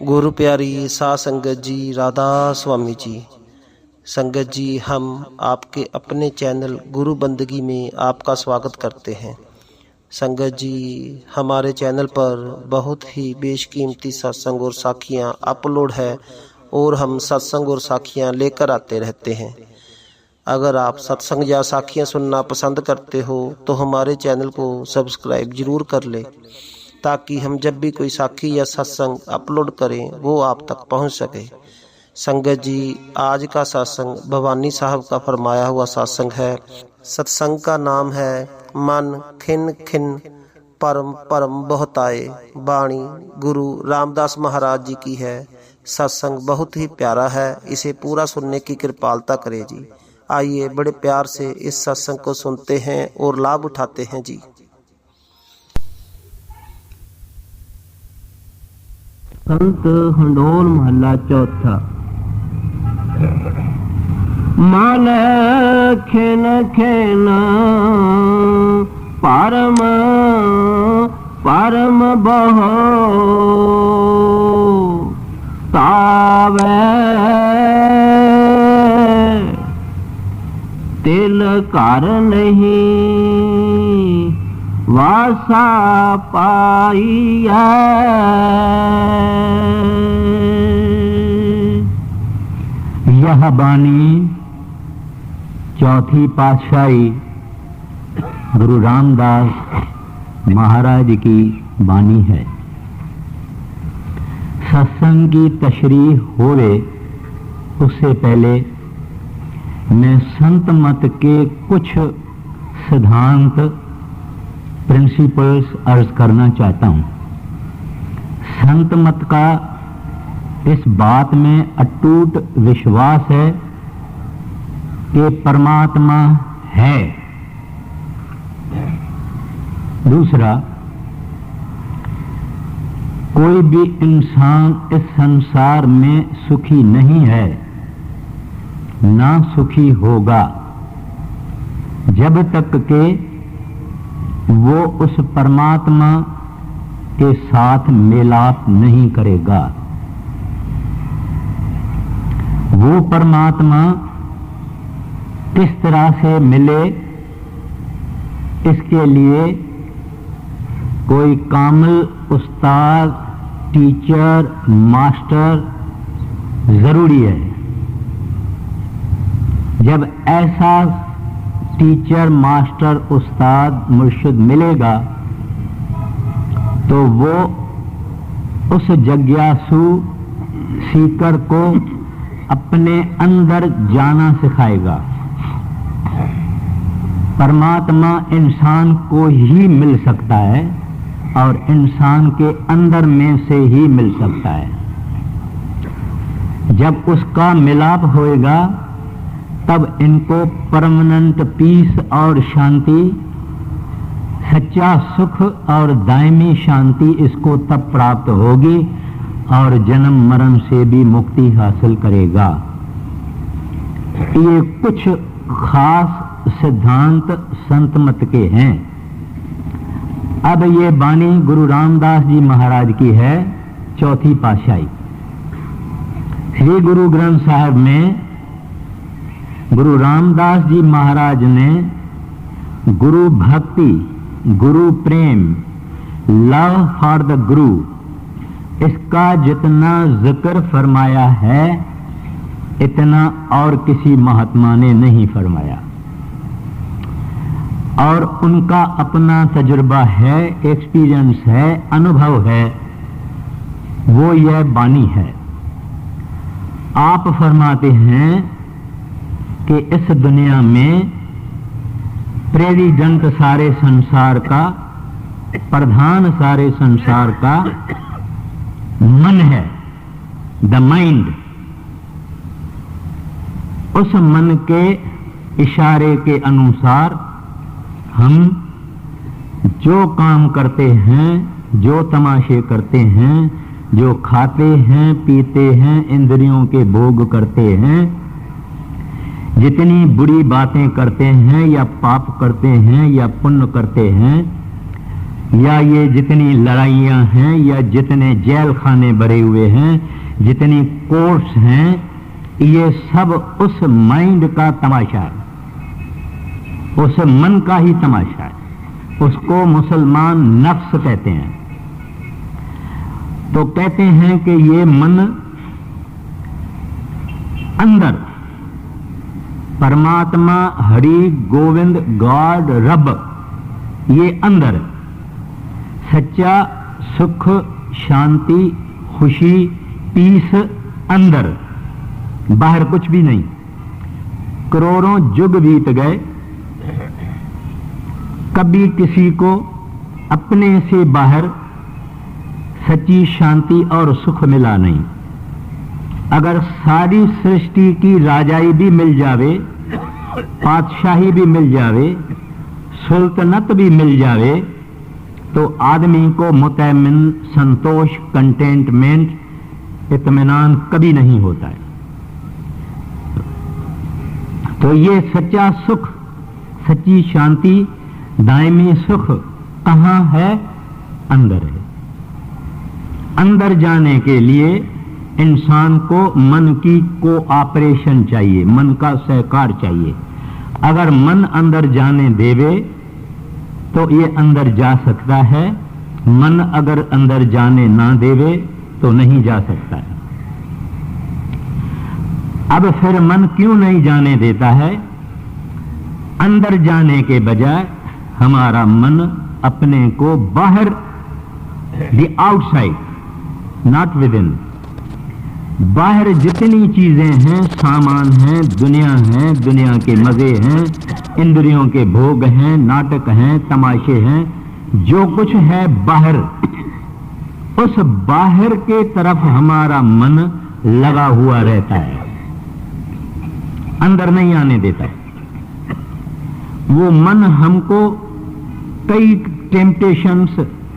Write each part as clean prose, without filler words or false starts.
गुरु प्यारी साध संगत जी, राधा स्वामी जी। संगत जी, हम आपके अपने चैनल गुरु बंदगी में आपका स्वागत करते हैं। संगत जी, हमारे चैनल पर बहुत ही बेशकीमती सत्संग और साखियाँ अपलोड है और हम सत्संग और साखियाँ लेकर आते रहते हैं। अगर आप सत्संग या साखियाँ सुनना पसंद करते हो तो हमारे चैनल को सब्सक्राइब जरूर कर ले, ताकि हम जब भी कोई साखी या सत्संग अपलोड करें वो आप तक पहुंच सके। संगत जी, आज का सत्संग भवानी साहब का फरमाया हुआ सत्संग है। सत्संग का नाम है मन खिन खिन परम परम बहुताए। बाणी गुरु रामदास महाराज जी की है। सत्संग बहुत ही प्यारा है, इसे पूरा सुनने की कृपालता करे जी। आइए बड़े प्यार से इस सत्संग को सुनते हैं और लाभ उठाते हैं जी। संत हंडोल महला चौथा। मन खिन खिन परम परम बहो तावे तिल कर नहीं वासा पाइया। यह बानी चौथी पातशाही गुरु रामदास महाराज की बानी है। सत्संग की तशरीह होवे उससे पहले मैं संत मत के कुछ सिद्धांत प्रिंसिपल्स अर्ज करना चाहता हूं। संत मत का इस बात में अटूट विश्वास है कि परमात्मा है। दूसरा, कोई भी इंसान इस संसार में सुखी नहीं है, ना सुखी होगा जब तक के वो उस परमात्मा के साथ मेलाप नहीं करेगा। वो परमात्मा किस तरह से मिले, इसके लिए कोई कामिल उस्ताद, टीचर, मास्टर जरूरी है। जब ऐसा टीचर, मास्टर, उस्ताद, मुर्शिद मिलेगा तो वो उस जिज्ञासु सीकर को अपने अंदर जाना सिखाएगा। परमात्मा इंसान को ही मिल सकता है और इंसान के अंदर में से ही मिल सकता है। जब उसका मिलाप होएगा तब इनको परमानेंट पीस और शांति, सच्चा सुख और दायमी शांति इसको तब प्राप्त होगी और जन्म मरण से भी मुक्ति हासिल करेगा। ये कुछ खास सिद्धांत संत मत के हैं। अब ये बानी गुरु रामदास जी महाराज की है, चौथी पातशाही। श्री गुरु ग्रंथ साहिब में गुरु रामदास जी महाराज ने गुरु भक्ति, गुरु प्रेम, लव फॉर द गुरु, इसका जितना जिक्र फरमाया है इतना और किसी महात्मा ने नहीं फरमाया। और उनका अपना तजुर्बा है, एक्सपीरियंस है, अनुभव है, वो यह बानी है। आप फरमाते हैं कि इस दुनिया में प्रेसिडेंट सारे संसार का, प्रधान सारे संसार का मन है, द माइंड। उस मन के इशारे के अनुसार हम जो काम करते हैं, जो तमाशे करते हैं, जो खाते हैं, पीते हैं, इंद्रियों के भोग करते हैं, जितनी बुरी बातें करते हैं या पाप करते हैं या पुण्य करते हैं, या ये जितनी लड़ाइयां हैं या जितने जेल खाने भरे हुए हैं, जितनी कोर्ट्स हैं, ये सब उस माइंड का तमाशा है, उस मन का ही तमाशा है। उसको मुसलमान नफ्स कहते हैं। तो कहते हैं कि ये मन अंदर परमात्मा, हरि, गोविंद, गॉड, रब, ये अंदर सच्चा सुख, शांति, खुशी, पीस अंदर, बाहर कुछ भी नहीं। करोड़ों युग बीत गए, कभी किसी को अपने से बाहर सच्ची शांति और सुख मिला नहीं। अगर सारी सृष्टि की राजाई भी मिल जावे, पातशाही भी मिल जावे, सुल्तनत भी मिल जावे, तो आदमी को मुतमिन, संतोष, कंटेंटमेंट, इत्मीनान कभी नहीं होता है। तो ये सच्चा सुख, सच्ची शांति, दायमी सुख कहां है? अंदर है। अंदर जाने के लिए इंसान को मन की कोऑपरेशन चाहिए, मन का सहकार चाहिए। अगर मन अंदर जाने देवे तो ये अंदर जा सकता है, मन अगर अंदर जाने ना देवे तो नहीं जा सकता है। अब फिर मन क्यों नहीं जाने देता है? अंदर जाने के बजाय हमारा मन अपने को बाहर, the outside, not with in, बाहर जितनी चीजें हैं, सामान हैं, दुनिया के मजे हैं, इंद्रियों के भोग हैं, नाटक हैं, तमाशे हैं, जो कुछ है बाहर, उस बाहर के तरफ हमारा मन लगा हुआ रहता है, अंदर नहीं आने देता। वो मन हमको कई टेम्पटेशंस,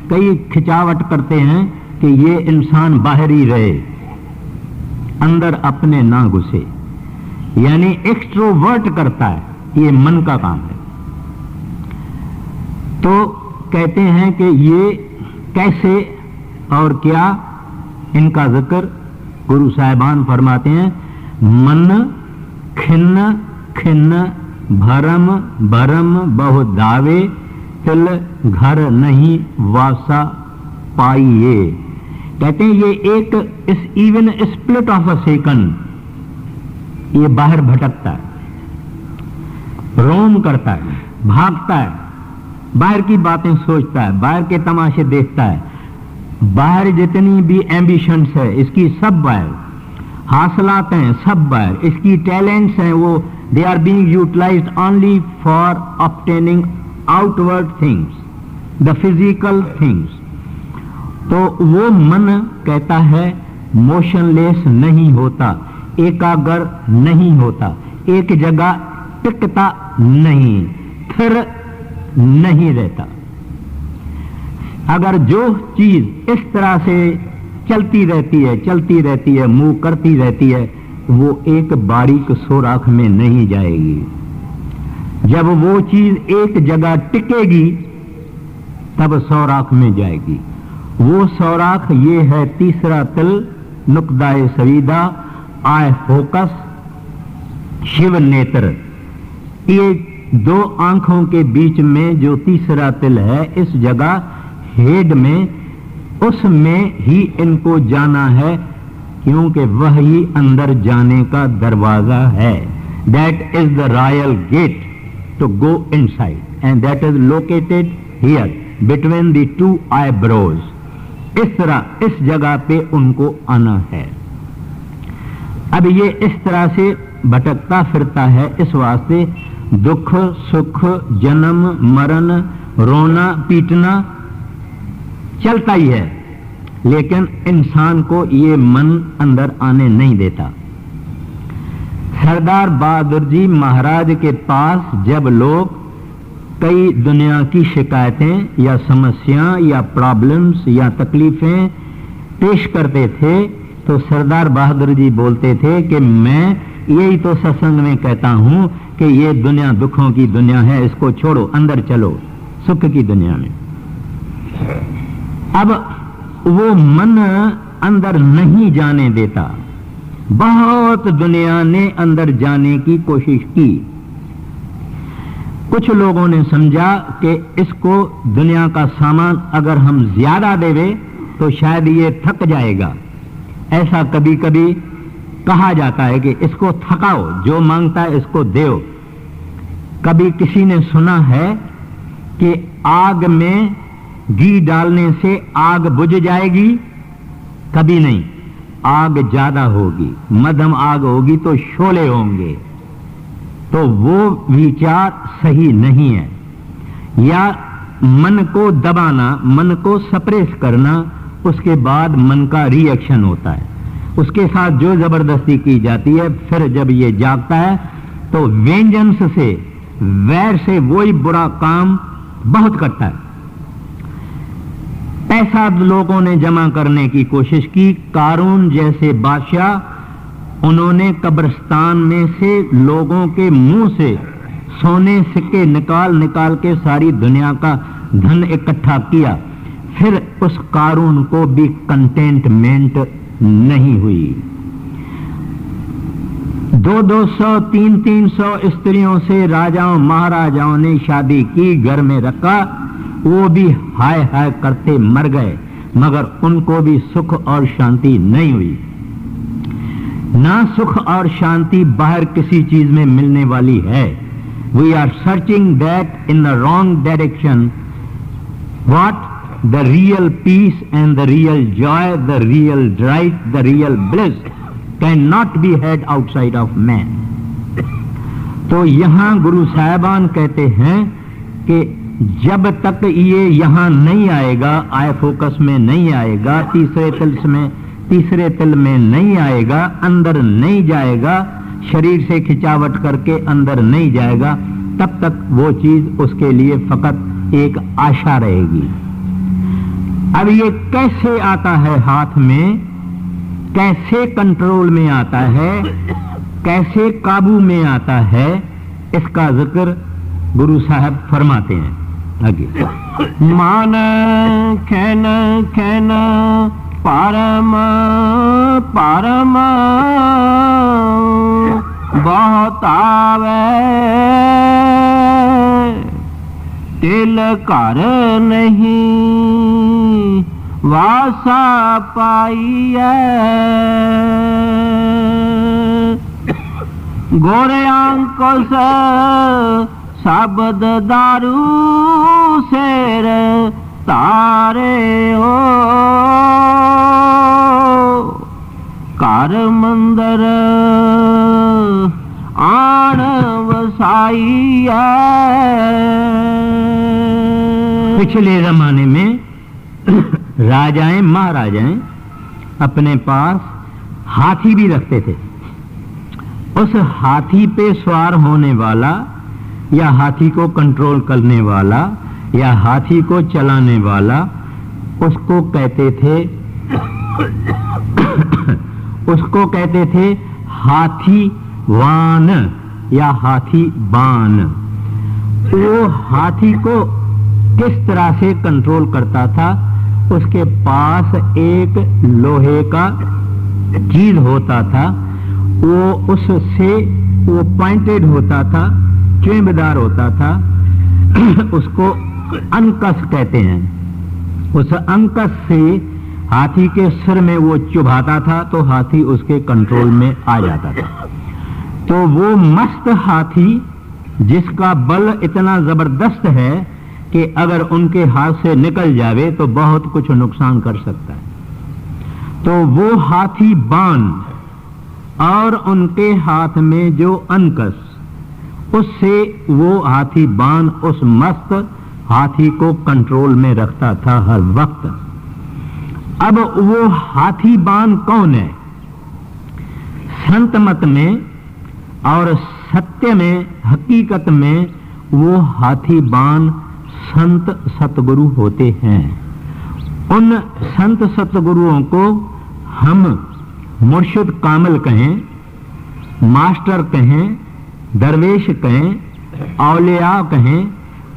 कई खिंचावट करते हैं कि ये इंसान बाहर ही रहे, अंदर अपने ना घुसे, यानी एक्सट्रोवर्ट करता है, ये मन का काम है। तो कहते हैं कि ये कैसे और क्या, इनका जिक्र गुरु साहिबान फरमाते हैं, मन खिन्न खिन्न भरम भरम बहु दावे, तिल घर नहीं वासा पाइए। कहते हैं ये एक इस even split of a second, ये बाहर भटकता है, रोम करता है, भागता है, बाहर की बातें सोचता है, बाहर के तमाशे देखता है, बाहर जितनी भी एम्बिशंस है इसकी सब बाहर, हासिलात हैं सब बाहर, इसकी टैलेंट्स हैं, वो they are being utilized only for obtaining outward things, the physical things. तो वो मन कहता है मोशनलेस नहीं होता, एकाग्र नहीं होता, एक जगह टिकता नहीं, फिर नहीं रहता। अगर जो चीज इस तरह से चलती रहती है, मूव करती रहती है, वो एक बारीक सोराख में नहीं जाएगी। जब वो चीज एक जगह टिकेगी तब सौराख में जाएगी। वो सौराख ये है तीसरा तिल, नुकदाए सवीदा, आय फोकस, शिव नेत्र। ये दो आंखों के बीच में जो तीसरा तिल है, इस जगह हेड में, उसमें ही इनको जाना है, क्योंकि वह ही अंदर जाने का दरवाजा है। That is the royal gate to go inside, and that is located here between the two eyebrows. इस तरह इस जगह पे उनको आना है। अब ये इस तरह से भटकता फिरता है, इस वास्ते दुख सुख, जन्म मरण, रोना पीटना चलता ही है, लेकिन इंसान को ये मन अंदर आने नहीं देता। सरदार बहादुर जी महाराज के पास जब लोग कई दुनिया की शिकायतें या समस्याएं या प्रॉब्लम्स या तकलीफें पेश करते थे, तो सरदार बहादुर जी बोलते थे कि मैं यही तो सत्संग में कहता हूं कि ये दुनिया दुखों की दुनिया है, इसको छोड़ो, अंदर चलो सुख की दुनिया में। अब वो मन अंदर नहीं जाने देता। बहुत दुनिया ने अंदर जाने की कोशिश की। कुछ लोगों ने समझा कि इसको दुनिया का सामान अगर हम ज्यादा देवे तो शायद ये थक जाएगा। ऐसा कभी कभी कहा जाता है कि इसको थकाओ, जो मांगता है इसको दो। कभी किसी ने सुना है कि आग में घी डालने से आग बुझ जाएगी? कभी नहीं, आग ज्यादा होगी, मध्यम आग होगी तो शोले होंगे। तो वो विचार सही नहीं है। या मन को दबाना, मन को सप्रेस करना, उसके बाद मन का रिएक्शन होता है, उसके साथ जो जबरदस्ती की जाती है, फिर जब ये जागता है तो वेंजेंस से, वैर से वही बुरा काम बहुत करता है। पैसा लोगों ने जमा करने की कोशिश की। कारून जैसे बादशाह, उन्होंने कब्रिस्तान में से लोगों के मुंह से सोने सिक्के निकाल निकाल के सारी दुनिया का धन इकट्ठा किया। फिर उस कारून को भी कंटेंटमेंट नहीं हुई। 200-200, 300 स्त्रियों से राजाओं महाराजाओं ने शादी की, घर में रखा, वो भी हाय हाय करते मर गए, मगर उनको भी सुख और शांति नहीं हुई। ना सुख और शांति बाहर किसी चीज में मिलने वाली है। We are searching that in the wrong direction. What? The real peace and the real joy, the real delight, the real bliss can not be had outside of man. तो यहां गुरु साहिबान कहते हैं कि जब तक ये यहां नहीं आएगा, आय फोकस में नहीं आएगा, तीसरे तिल में नहीं आएगा, अंदर नहीं जाएगा, शरीर से खिंचावट करके अंदर नहीं जाएगा, तब तक वो चीज उसके लिए फकत एक आशा रहेगी। अब ये कैसे आता है हाथ में, कैसे कंट्रोल में आता है, कैसे काबू में आता है, इसका जिक्र गुरु साहब फरमाते हैं आगे। मान खैन खैन परम परम बहुत आवे, तिल कर नहीं वासा पाइए। गोरे अंकुश शब्द दारू शेर तारे हो, कार मंदर आण वसाई है। पिछले जमाने में राजाएं महाराजाएं अपने पास हाथी भी रखते थे। उस हाथी पे सवार होने वाला या हाथी को कंट्रोल करने वाला या हाथी को चलाने वाला, उसको कहते थे हाथी वान या हाथी बान। वो हाथी को किस तरह से कंट्रोल करता था? उसके पास एक लोहे का चीज होता था, वो उससे वो पॉइंटेड होता था, चेंबदार होता था, उसको अंकस कहते हैं। उस अंकस से हाथी के सिर में वो चुभाता था तो हाथी उसके कंट्रोल में आ जाता था। तो वो मस्त हाथी जिसका बल इतना जबरदस्त है कि अगर उनके हाथ से निकल जावे तो बहुत कुछ नुकसान कर सकता है। तो वो हाथी बान और उनके हाथ में जो अंकस, उससे वो हाथी बान उस मस्त हाथी को कंट्रोल में रखता था हर वक्त। अब वो हाथी बान कौन है? संत मत में और सत्य में, हकीकत में वो हाथी बान संत सतगुरु होते हैं। उन संत सतगुरुओं को हम मुर्शिद कामिल कहें, मास्टर कहें, दरवेश कहें, औलिया कहें,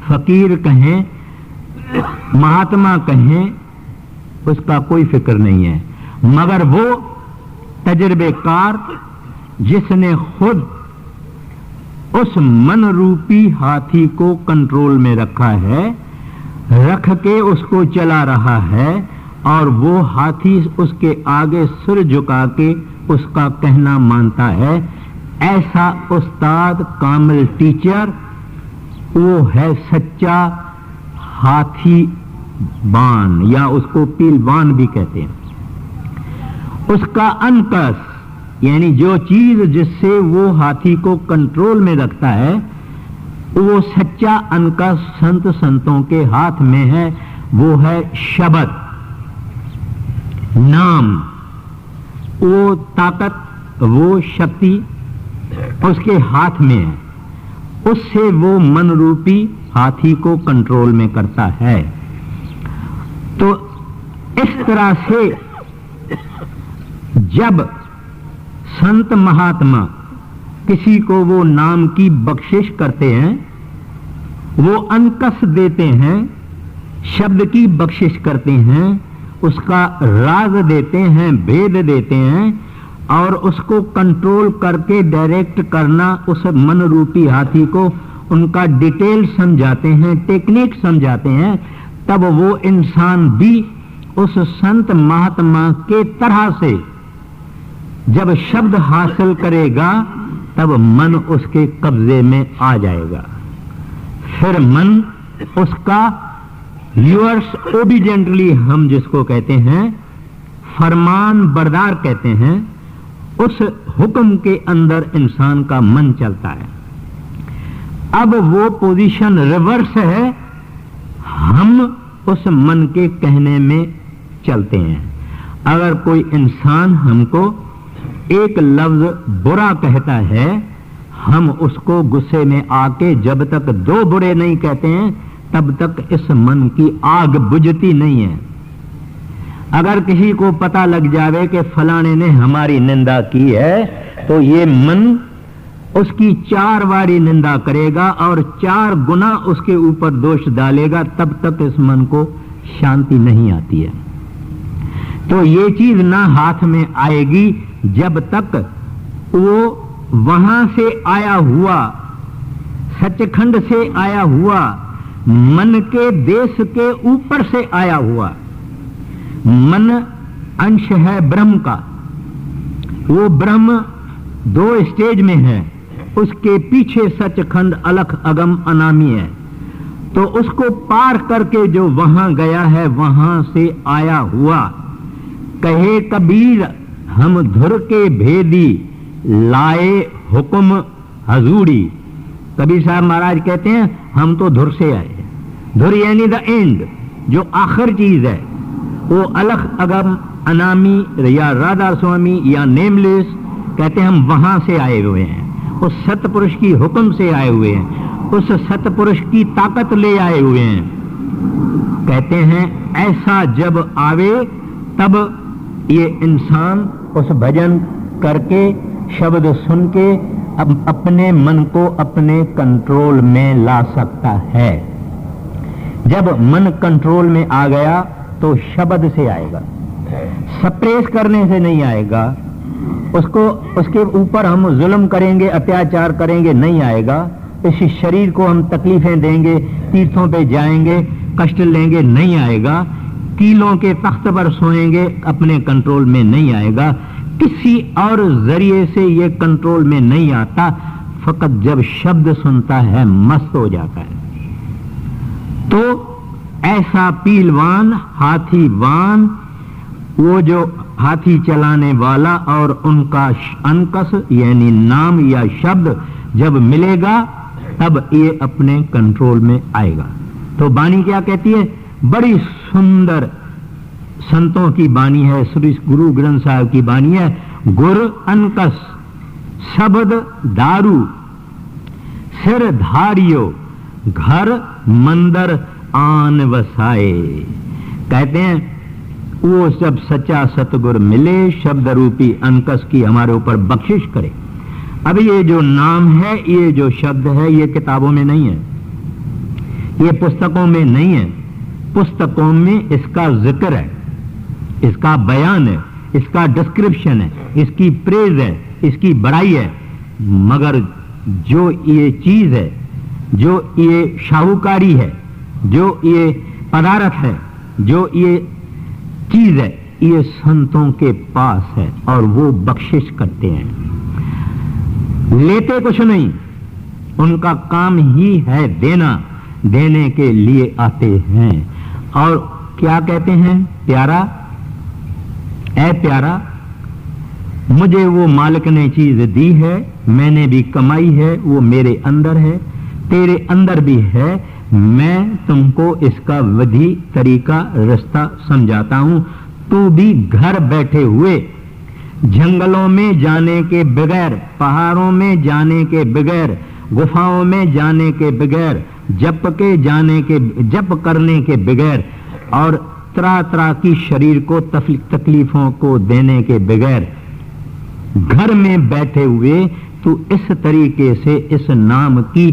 फकीर कहें, महात्मा कहें उसका कोई फिक्र नहीं है, मगर वो तजर्बेकार जिसने खुद उस मन रूपी हाथी को कंट्रोल में रखा है, रख के उसको चला रहा है, और वो हाथी उसके आगे सिर झुका के उसका कहना मानता है, ऐसा उस्ताद कामिल टीचर वो है सच्चा हाथी बान, या उसको पीलवान भी कहते हैं। उसका अनकस यानी जो चीज जिससे वो हाथी को कंट्रोल में रखता है, वो सच्चा अनकस संत संतों के हाथ में है। वो है शब्द, नाम, वो ताकत, वो शक्ति उसके हाथ में है। उससे वो मन रूपी हाथी को कंट्रोल में करता है। तो इस तरह से जब संत महात्मा किसी को वो नाम की बख्शिश करते हैं, वो अनकस देते हैं, शब्द की बख्शिश करते हैं, उसका राज देते हैं, भेद देते हैं, और उसको कंट्रोल करके डायरेक्ट करना उस मन रूपी हाथी को उनका डिटेल समझाते हैं, टेक्निक समझाते हैं, तब वो इंसान भी उस संत महात्मा के तरह से जब शब्द हासिल करेगा तब मन उसके कब्जे में आ जाएगा। फिर मन उसका यूअर्स ओबिडेंटली, हम जिसको कहते हैं फरमान बरदार कहते हैं, उस हुक्म के अंदर इंसान का मन चलता है। अब वो पोजीशन रिवर्स है, हम उस मन के कहने में चलते हैं। अगर कोई इंसान हमको एक लफ्ज बुरा कहता है, हम उसको गुस्से में आके जब तक दो बुरे नहीं कहते हैं तब तक इस मन की आग बुझती नहीं है। अगर किसी को पता लग जावे कि फलाने ने हमारी निंदा की है, तो ये मन उसकी 4 बारी निंदा करेगा और 4 गुना उसके ऊपर दोष डालेगा, तब तक इस मन को शांति नहीं आती है। तो ये चीज ना हाथ में आएगी जब तक वो वहां से आया हुआ, सचखंड से आया हुआ, मन के देश के ऊपर से आया हुआ, मन अंश है ब्रह्म का, वो ब्रह्म 2 स्टेज में है, उसके पीछे सचखंड अलख अगम अनामी है। तो उसको पार करके जो वहां गया है, वहां से आया हुआ, कहे कबीर हम धुर के भेदी लाए हुक्म हजूरी। कबीर साहब महाराज कहते हैं हम तो धुर से आए। धुर यानी द एंड, जो आखिर चीज है, वो अलख अगम अनामी या राधा स्वामी या नेमलेस कहते हैं हम वहां से आए हुए हैं, उस सतपुरुष की हुक्म से आए हुए हैं, उस सतपुरुष की ताकत ले आए हुए हैं। कहते हैं ऐसा जब आवे तब ये इंसान उस भजन करके शब्द सुन के अपने मन को अपने कंट्रोल में ला सकता है। जब मन कंट्रोल में आ गया तो शब्द से आएगा, सप्रेस करने से नहीं आएगा। उसको उसके ऊपर हम जुल्म करेंगे, अत्याचार करेंगे, नहीं आएगा। इस शरीर को हम तकलीफें देंगे, तीर्थों पे जाएंगे, कष्ट लेंगे, नहीं आएगा। कीलों के तख्त पर सोएंगे, अपने कंट्रोल में नहीं आएगा। किसी और जरिए से ये कंट्रोल में नहीं आता, फकत जब शब्द सुनता है मस्त हो जाता है। तो ऐसा पीलवान, हाथीवान, वो जो हाथी चलाने वाला और उनका अनकस यानी नाम या शब्द जब मिलेगा तब ये अपने कंट्रोल में आएगा। तो बानी क्या कहती है? बड़ी सुंदर संतों की बानी है, श्री गुरु ग्रंथ साहब की बानी है। गुर अनकस शब्द दारू सिर धारियो घर मंदिर आन वसाए। कहते हैं वो जब सच्चा सतगुर मिले, शब्द रूपी अनकस की हमारे ऊपर बख्शिश करे। अब ये जो नाम है, ये जो शब्द है, ये किताबों में नहीं है, ये पुस्तकों में नहीं है, पुस्तकों में इसका जिक्र है, इसका बयान है, इसका डिस्क्रिप्शन है, इसकी प्रेज है, इसकी बड़ाई है, मगर जो ये चीज है, जो ये शाहूकारी है, जो ये पदार्थ है, जो ये चीज है, ये संतों के पास है और वो बख्शिश करते हैं। लेते कुछ नहीं, उनका काम ही है देना, देने के लिए आते हैं। और क्या कहते हैं? प्यारा, ऐ प्यारा, मुझे वो मालिक ने चीज दी है, मैंने भी कमाई है, वो मेरे अंदर है, तेरे अंदर भी है, मैं तुमको इसका विधि, तरीका, रास्ता समझाता हूं। तू भी घर बैठे हुए, जंगलों में जाने के बगैर, पहाड़ों में जाने के बगैर, गुफाओं में जाने के बगैर, जप करने के बगैर और तरह तरह की शरीर को तकलीफों को देने के बगैर, घर में बैठे हुए तू इस तरीके से इस नाम की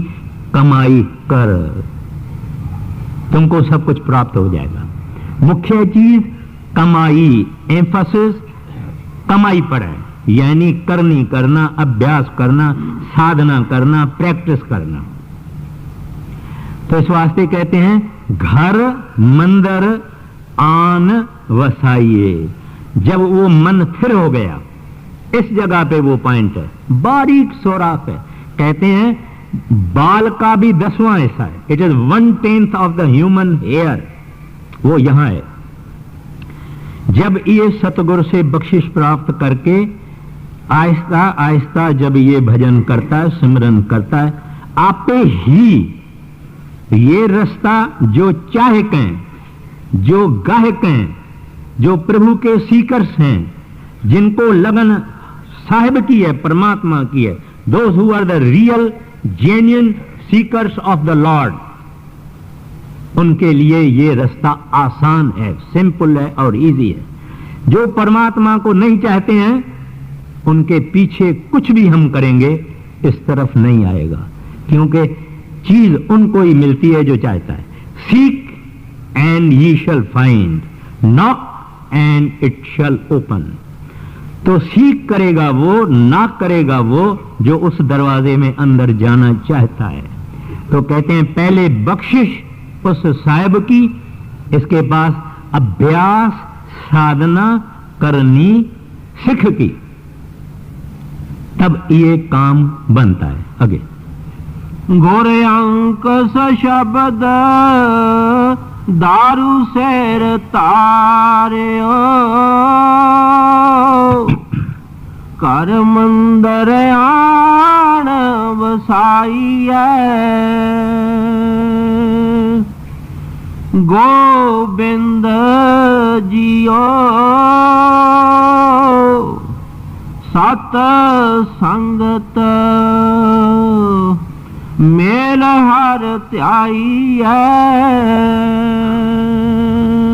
कमाई कर, तुमको सब कुछ प्राप्त हो जाएगा। मुख्य चीज कमाई, एम्फसिस कमाई पर है, यानी करनी, करना, अभ्यास करना, साधना करना, प्रैक्टिस करना। तो इस वास्ते कहते हैं घर मंदिर आन वसाइए। जब वो मन स्थिर हो गया, इस जगह पे वो पॉइंट है, बारीक सोराख है। कहते हैं बाल का भी 10वां हिस्सा है, it is 1/10 of the human hair, वो यहां है। जब ये सतगुरु से बख्शिश प्राप्त करके आहिस्ता आहिस्ता जब ये भजन करता है, सिमरन करता है, आपे ही ये रास्ता जो चाहक हैं, जो गाहक हैं, जो प्रभु के सीकर्स हैं, जिनको लगन साहिब की है, परमात्मा की है, those who are the real genuine seekers of the Lord, उनके लिए ये रास्ता आसान है, सिंपल है और इजी है। जो परमात्मा को नहीं चाहते हैं, उनके पीछे कुछ भी हम करेंगे इस तरफ नहीं आएगा, क्योंकि चीज उनको ही मिलती है जो चाहता है। Seek and ye shall find, knock and it shall open। तो सीख करेगा वो, knock करेगा वो जो उस दरवाजे में अंदर जाना चाहता है। तो कहते हैं पहले बख्शिश उस साहिब की, इसके पास अभ्यास साधना करनी सिख की, तब ये काम बनता है। आगे गोरे अंक शब्द दारू सैर तारे कर मंदर आन वसाइए गोबिंद जियो सत संगत मेल हर त्याई है।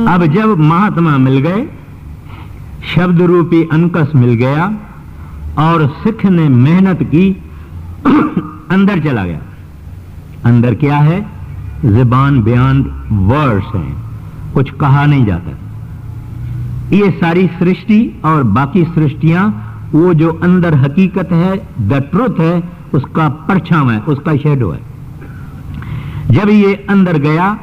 अब जब महात्मा मिल गए, शब्द रूपी अंकस मिल गया और सिख ने मेहनत की, अंदर चला गया। अंदर क्या है? ज़बान बियॉन्ड वर्ड्स हैं, कुछ कहा नहीं जाता। ये सारी सृष्टि और बाकी सृष्टियां वो जो अंदर हकीकत है, द ट्रुथ है, उसका परछाव है, उसका शैडो है। जब ये अंदर गया,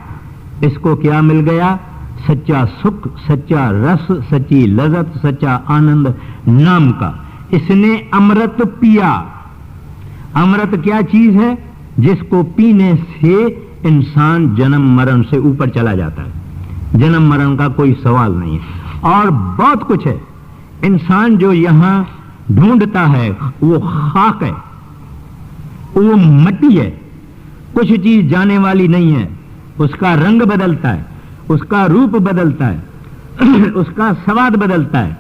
इसको क्या मिल गया? सच्चा सुख, सच्चा रस, सच्ची लज़्ज़त, सच्चा आनंद नाम का। इसने अमृत पिया। अमृत क्या चीज है? जिसको पीने से इंसान जन्म मरण से ऊपर चला जाता है, जन्म मरण का कोई सवाल नहीं है। और बहुत कुछ है। इंसान जो यहां ढूंढता है वो खाक है, वो मट्टी है, कुछ चीज जाने वाली नहीं है। उसका रंग बदलता है, उसका रूप बदलता है, उसका स्वाद बदलता है,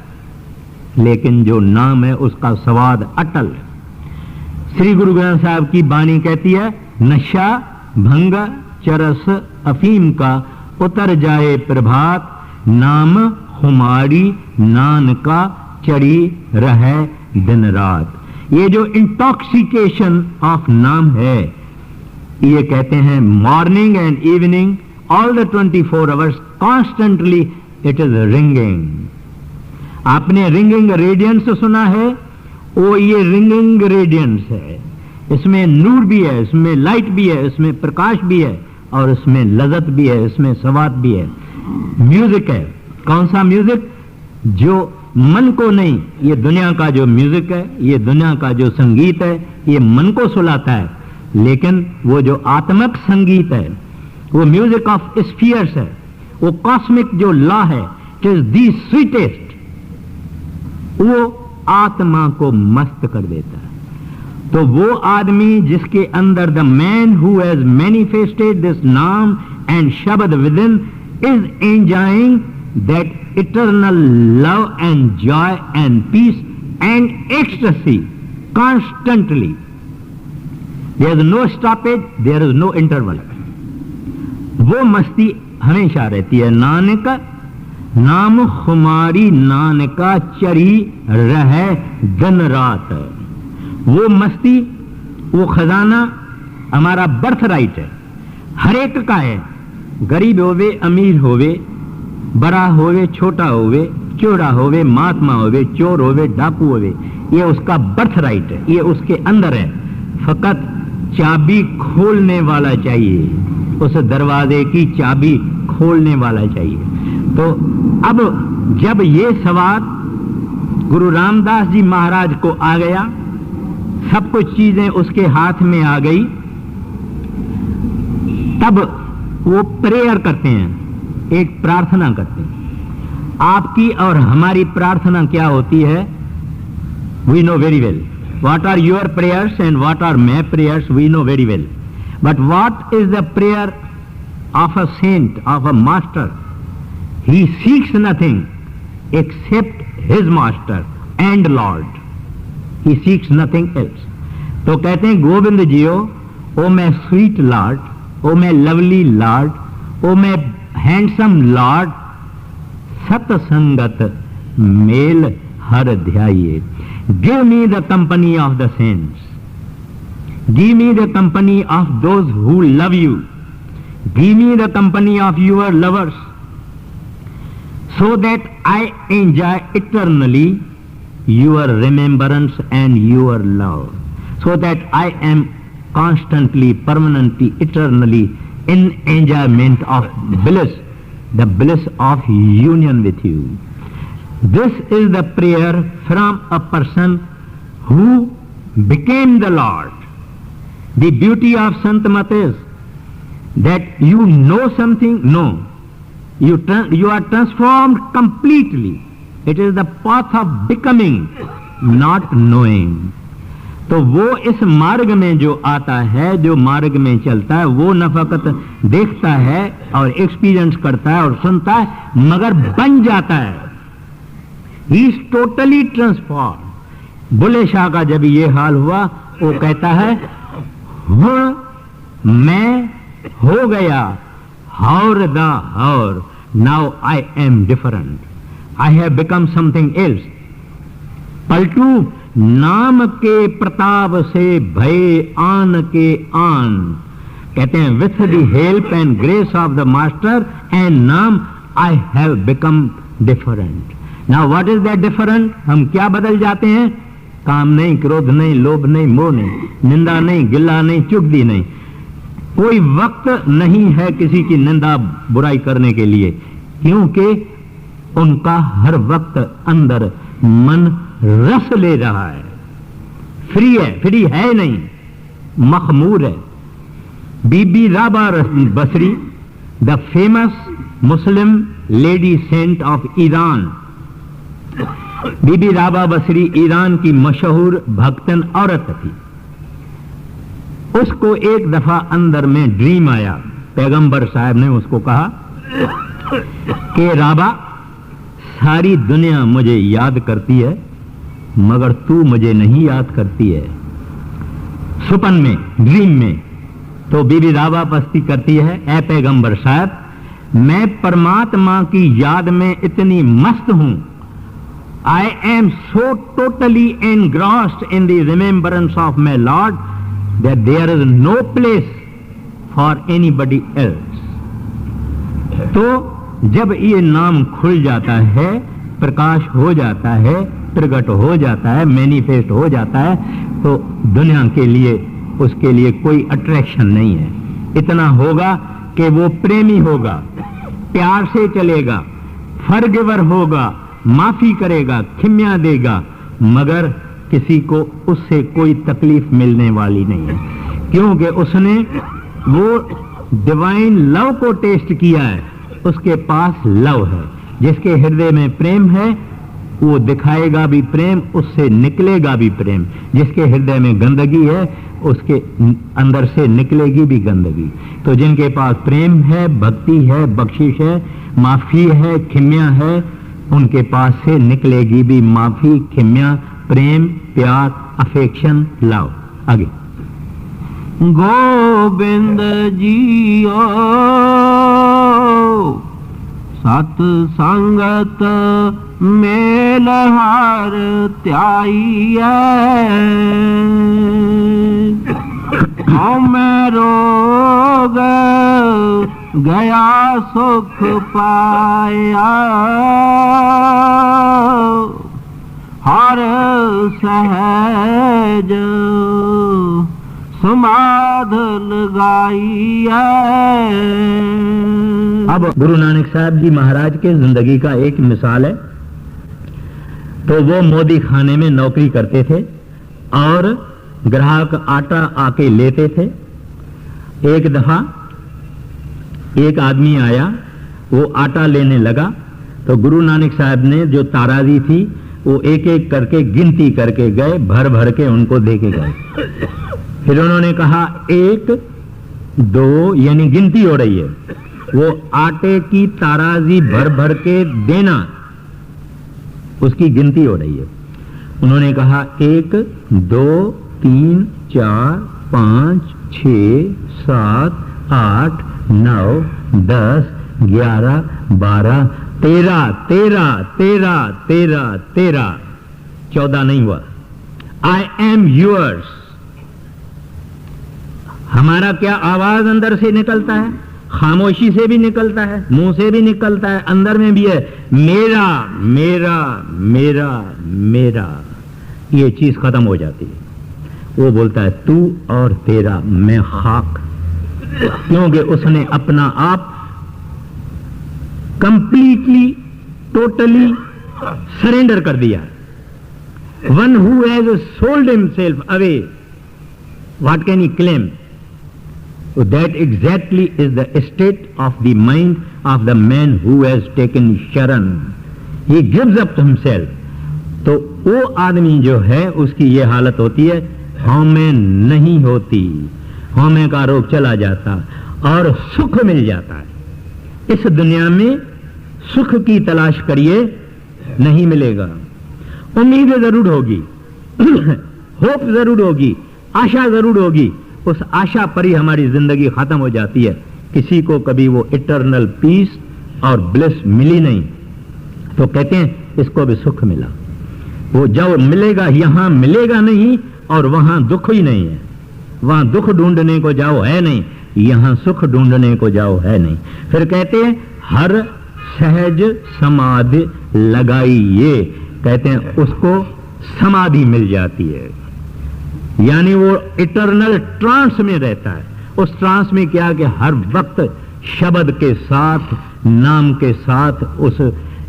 लेकिन जो नाम है उसका स्वाद अटल है। श्री गुरु ग्रंथ साहब की बानी कहती है, नशा भंग चरस अफीम का उतर जाए प्रभात, नाम हमारी नान का चढ़ी रहे दिन रात। ये जो इंटॉक्सिकेशन ऑफ नाम है, ये कहते हैं morning and evening all the 24 hours, constantly it is ringing. आपने रिंगिंग रेडियंस सुना है? वो ये रिंगिंग रेडियंस है. इसमें नूर भी है, इसमें लाइट भी है, इसमें प्रकाश भी है, और इसमें लज़्ज़त भी है, इसमें सवाद भी है. म्यूजिक है. कौन सा म्यूजिक? जो मन को नहीं, ये दुनिया का जो म्यूजिक है, ये दुनिया का जो संगीत है, ये मन को सुलाता है. लेकिन वो जो आत्मक संगीत है, वो म्यूजिक ऑफ स्फीयर्स है, वो कॉस्मिक जो लॉ है, इट इज दी स्वीटेस्ट. वो आत्मा को मस्त कर देता है. तो वो आदमी जिसके अंदर the man who has manifested this naam and shabd within is enjoying that eternal love and joy and peace and ecstasy constantly. There is no stoppage, there is no interval. वो मस्ती हमेशा रहती है. नानक नाम खुमारी नानका चरी रहे दिन रात. वो मस्ती, वो खजाना हमारा बर्थ राइट है, हर एक का है. गरीब होवे, अमीर होवे, बड़ा होवे, छोटा होवे, चोरा होवे, महात्मा होवे, चोर होवे, डाकू होवे, ये उसका बर्थ राइट है, ये उसके अंदर है. फकत चाबी खोलने वाला चाहिए, उस दरवाजे की चाबी खोलने वाला चाहिए. तो अब जब ये सवाल गुरु रामदास जी महाराज को आ गया, सब कुछ चीजें उसके हाथ में आ गई, तब वो प्रेयर करते हैं, एक प्रार्थना करते हैं. आपकी और हमारी प्रार्थना क्या होती है? We know very well. What are your prayers and what are my prayers? We know very well. But what is the prayer of a saint, of a master? He seeks nothing except his master and Lord. He seeks nothing else. तो कहते हैं गोविंद जियो, ओ मैं sweet Lord, ओ मैं lovely lord, ओ मैं handsome lord, सतसंगत मेल हर ध्याये. Give me the company of the saints. Give me the company of those who love you. Give me the company of your lovers, so that I enjoy eternally your remembrance and your love. So that I am constantly, permanently, eternally in enjoyment of bliss, the bliss of union with you. This is the prayer from a person who became the Lord. The beauty of Santamat is that you know something. No, you are transformed completely. It is the path of becoming, not knowing. तो वो इस मार्ग में जो आता है, जो मार्ग में चलता है, वो न फकत देखता है और एक्सपीरियंस करता है और सुनता है, मगर बन जाता है. He is totally transformed. बुले शाह का जब ये हाल हुआ, वो कहता है हुण मैं हो गया हौर दा हौर. Now I am different. I have become something else. Paltu नाम के प्रताप से भय आन के आन. कहते हैं with the help and grace of the master and नाम I have become different. Now what is that different? हम क्या बदल जाते हैं? काम नहीं, क्रोध नहीं, लोभ नहीं, मोह नहीं, निंदा नहीं, गिल्ला नहीं, चुगली नहीं. कोई वक्त नहीं है किसी की निंदा बुराई करने के लिए, क्योंकि उनका हर वक्त अंदर मन रस ले रहा है. फ्री है नहीं, मखमूर है. Bibi Rabia Basri, the famous Muslim lady saint of Iran. Bibi Rabia Basri Iran की मशहूर भक्तन औरत थी. उसको एक दफा अंदर में ड्रीम आया. पैगंबर साहब ने उसको कहा कि राबा, सारी दुनिया मुझे याद करती है, मगर तू मुझे नहीं याद करती है. सुपन में, ड्रीम में. तो बीबी राबा बसरी करती है, ऐ पैगंबर साहब, मैं परमात्मा की याद में इतनी मस्त हूं. I am so totally engrossed in the remembrance of my Lord that there is no place for anybody else. तो जब ये नाम खुल जाता है, प्रकाश हो जाता है, प्रकट हो जाता है, मैनिफेस्ट हो जाता है, तो दुनिया के लिए उसके लिए कोई अट्रैक्शन नहीं है। इतना होगा कि वो प्रेमी होगा, प्यार से चलेगा, फॉरगिवर होगा, माफी करेगा, खिम्या देगा, मगर किसी को उससे कोई तकलीफ मिलने वाली नहीं है, क्योंकि उसने वो डिवाइन लव को टेस्ट किया है। उसके पास लव है। जिसके हृदय में प्रेम है वो दिखाएगा भी प्रेम, उससे निकलेगा भी प्रेम। जिसके हृदय में गंदगी है उसके अंदर से निकलेगी भी गंदगी। तो जिनके पास प्रेम है, भक्ति है, बख्शिश है, माफी है, खिम्या है, उनके पास से निकलेगी भी माफी, खिम्या, प्रेम, प्यार, अफेक्शन, लव। आगे गोविंद जियो सत संगत मेल हर त्याइए, मैं रोग गया सुख पाया, हर सहज समाध लगाई है। अब गुरु नानक साहब जी महाराज के जिंदगी का एक मिसाल है। तो वो मोदी खाने में नौकरी करते थे और ग्राहक आटा आके लेते थे। एक दफा एक आदमी आया, वो आटा लेने लगा, तो गुरु नानक साहब ने जो ताराजी थी वो एक एक करके गिनती करके गए, भर भर के उनको दे के गए। फिर उन्होंने कहा 1 2, यानी गिनती हो रही है, वो आटे की ताराजी भर भर के देना, उसकी गिनती हो रही है। उन्होंने कहा 1 2 3 4 5 6 7 8 9 10 11 12 13 13 13 13 13 14 नहीं हुआ। I am yours. हमारा क्या आवाज अंदर से निकलता है, खामोशी से भी निकलता है, मुंह से भी निकलता है, अंदर में भी है, मेरा मेरा मेरा मेरा। ये चीज खत्म हो जाती है। वो बोलता है तू और तेरा, मैं खाक, क्योंकि उसने अपना आप कंप्लीटली टोटली सरेंडर कर दिया। One who has sold himself away, what can he claim? So that exactly is the state of the mind of the man who has taken sharan. He gives up himself. तो वो आदमी जो है उसकी ये हालत होती है, हमें नहीं होती, हमें का रोग चला जाता और सुख मिल जाता है। इस दुनिया में सुख की तलाश करिए, नहीं मिलेगा। उम्मीद जरूर होगी, होप जरूर होगी, आशा जरूर होगी, उस आशा पर ही हमारी जिंदगी खत्म हो जाती है। किसी को कभी वो इटर्नल पीस और ब्लिस मिली नहीं, तो कहते हैं इसको भी सुख मिला। वो जब मिलेगा, यहां मिलेगा नहीं और वहां दुख ही नहीं है। वहां दुख ढूंढने को जाओ है नहीं, यहां सुख ढूंढने को जाओ है नहीं। फिर कहते हैं हर सहज समाधि लगाइए, कहते हैं उसको समाधि मिल जाती है, यानी वो इटर्नल ट्रांस में रहता है। उस ट्रांस में क्या कि हर वक्त शब्द के साथ, नाम के साथ, उस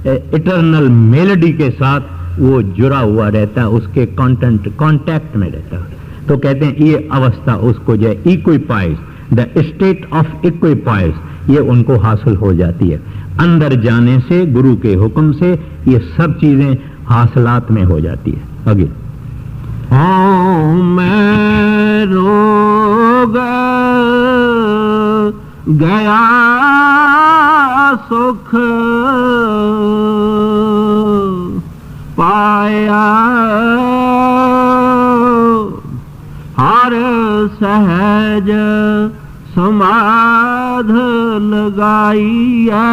इटर्नल मेलोडी के साथ वो जुड़ा हुआ रहता है, उसके कांटेक्ट में रहता है। तो कहते हैं ये अवस्था उसको जो है इक्विपाइज, द स्टेट ऑफ इक्विपाइज, ये उनको हासिल हो जाती है। अंदर जाने से, गुरु के हुक्म से ये सब चीजें हासिलात में हो जाती है। आगे मैं रोग गया सुख पाया, हर सहज समाध लगाई है।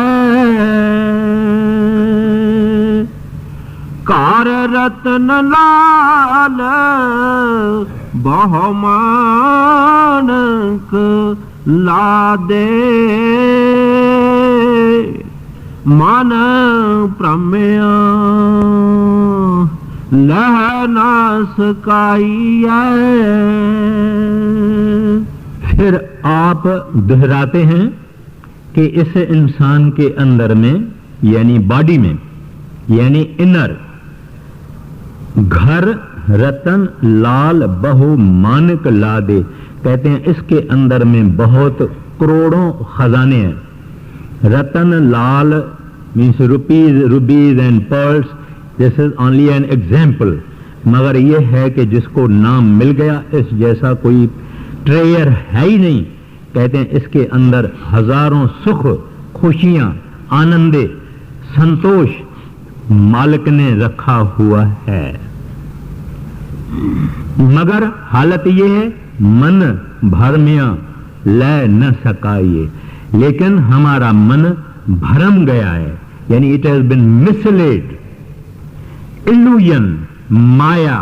कार रतन लाल बहुमानक लादे, मन प्रमेय लह ना सकाइए। फिर आप दोहराते हैं कि इस इंसान के अंदर में यानी बॉडी में यानी इनर घर रतन लाल बहु मानक ला दे। कहते हैं इसके अंदर में बहुत करोड़ों खजाने हैं। रतन लाल means rupees rubies and pearls, this is only an example. मगर यह है कि जिसको नाम मिल गया इस जैसा कोई ट्रेयर है ही नहीं। कहते हैं इसके अंदर हजारों सुख खुशियां आनंदे संतोष मालिक ने रखा हुआ है। मगर हालत यह है मन भरमिया ले न सकाइए। लेकिन हमारा मन भरम गया है, यानी it has been misled. Illusion maya,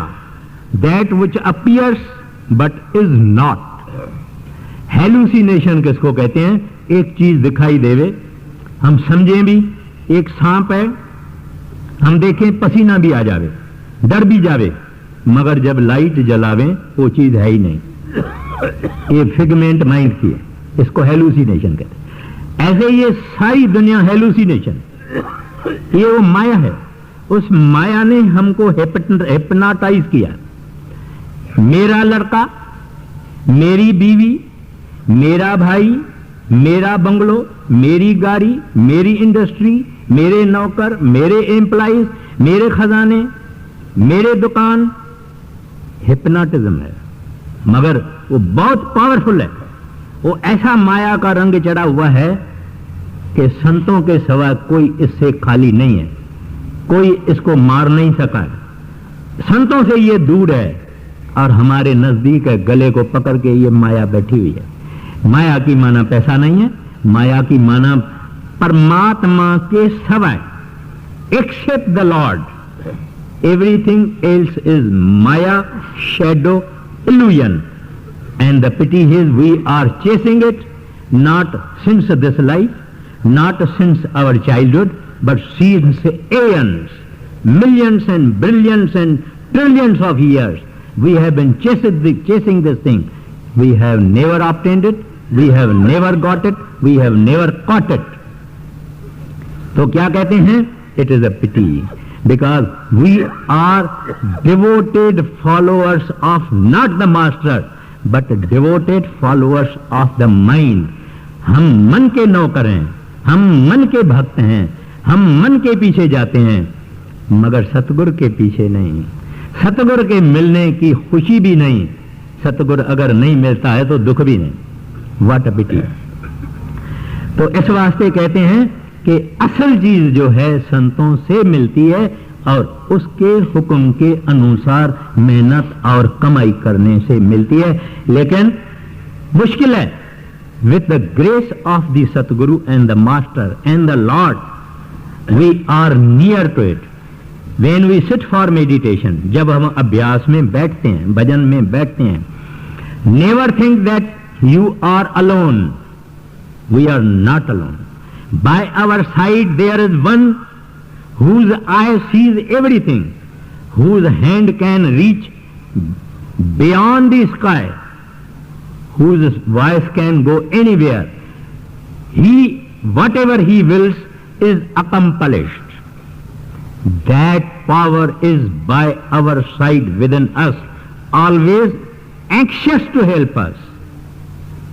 that which appears but is not. Hallucination किसको कहते हैं? एक चीज दिखाई देवे, हम समझें भी एक सांप है, हम देखें पसीना भी आ जावे, डर भी जावे, मगर जब लाइट जलावे वो चीज है ही नहीं। ये फिगमेंट माइंड की है, इसको हेलुसिनेशन कहते हैं। ऐसे ये सारी दुनिया हेलुसिनेशन, ये वो माया है। उस माया ने हमको हिप्नोटाइज किया। मेरा लड़का, मेरी बीवी, मेरा भाई, मेरा बंगलो, मेरी गाड़ी, मेरी इंडस्ट्री, मेरे नौकर, मेरे एम्प्लॉइज, मेरे खजाने, मेरे दुकान, हिप्नोटिज्म है। मगर वो बहुत पावरफुल है। वो ऐसा माया का रंग चढ़ा हुआ है कि संतों के सिवा कोई इससे खाली नहीं है, कोई इसको मार नहीं सका है। संतों से ये दूर है और हमारे नजदीक है, गले को पकड़ के ये माया बैठी हुई है। माया की माना पैसा नहीं है, माया की माना परमात्मा के सिवाय, except the Lord everything else is maya, shadow, illusion. And the pity is we are chasing it not since this life, not since our childhood, but since aeons, millions and billions and trillions of years. We have been chasing this thing. We have never obtained it, we have never got it, we have never caught it. तो क्या कहते हैं? It is a pity. Because we are devoted followers of not the master, but devoted followers of the mind. हम मन के नौकर हैं, हम मन के भक्त हैं, हम मन के पीछे जाते हैं, मगर सतगुरु के पीछे नहीं। सतगुरु के मिलने की खुशी भी नहीं, सतगुरु अगर नहीं मिलता है तो दुख भी नहीं। व्हाट अ पिटी। तो इस वास्ते कहते हैं कि असल चीज जो है संतों से मिलती है और उसके हुक्म के अनुसार मेहनत और कमाई करने से मिलती है। लेकिन मुश्किल है। With the grace of the satguru and the master and the lord we are near to it. When we sit for meditation, जब हम अभ्यास में बैठते हैं, भजन में बैठते हैं, never think that you are alone. We are not alone. By our side there is one whose eye sees everything, whose hand can reach beyond the sky, whose voice can go anywhere. He, whatever he wills, is accomplished. That power is by our side within us, always anxious to help us,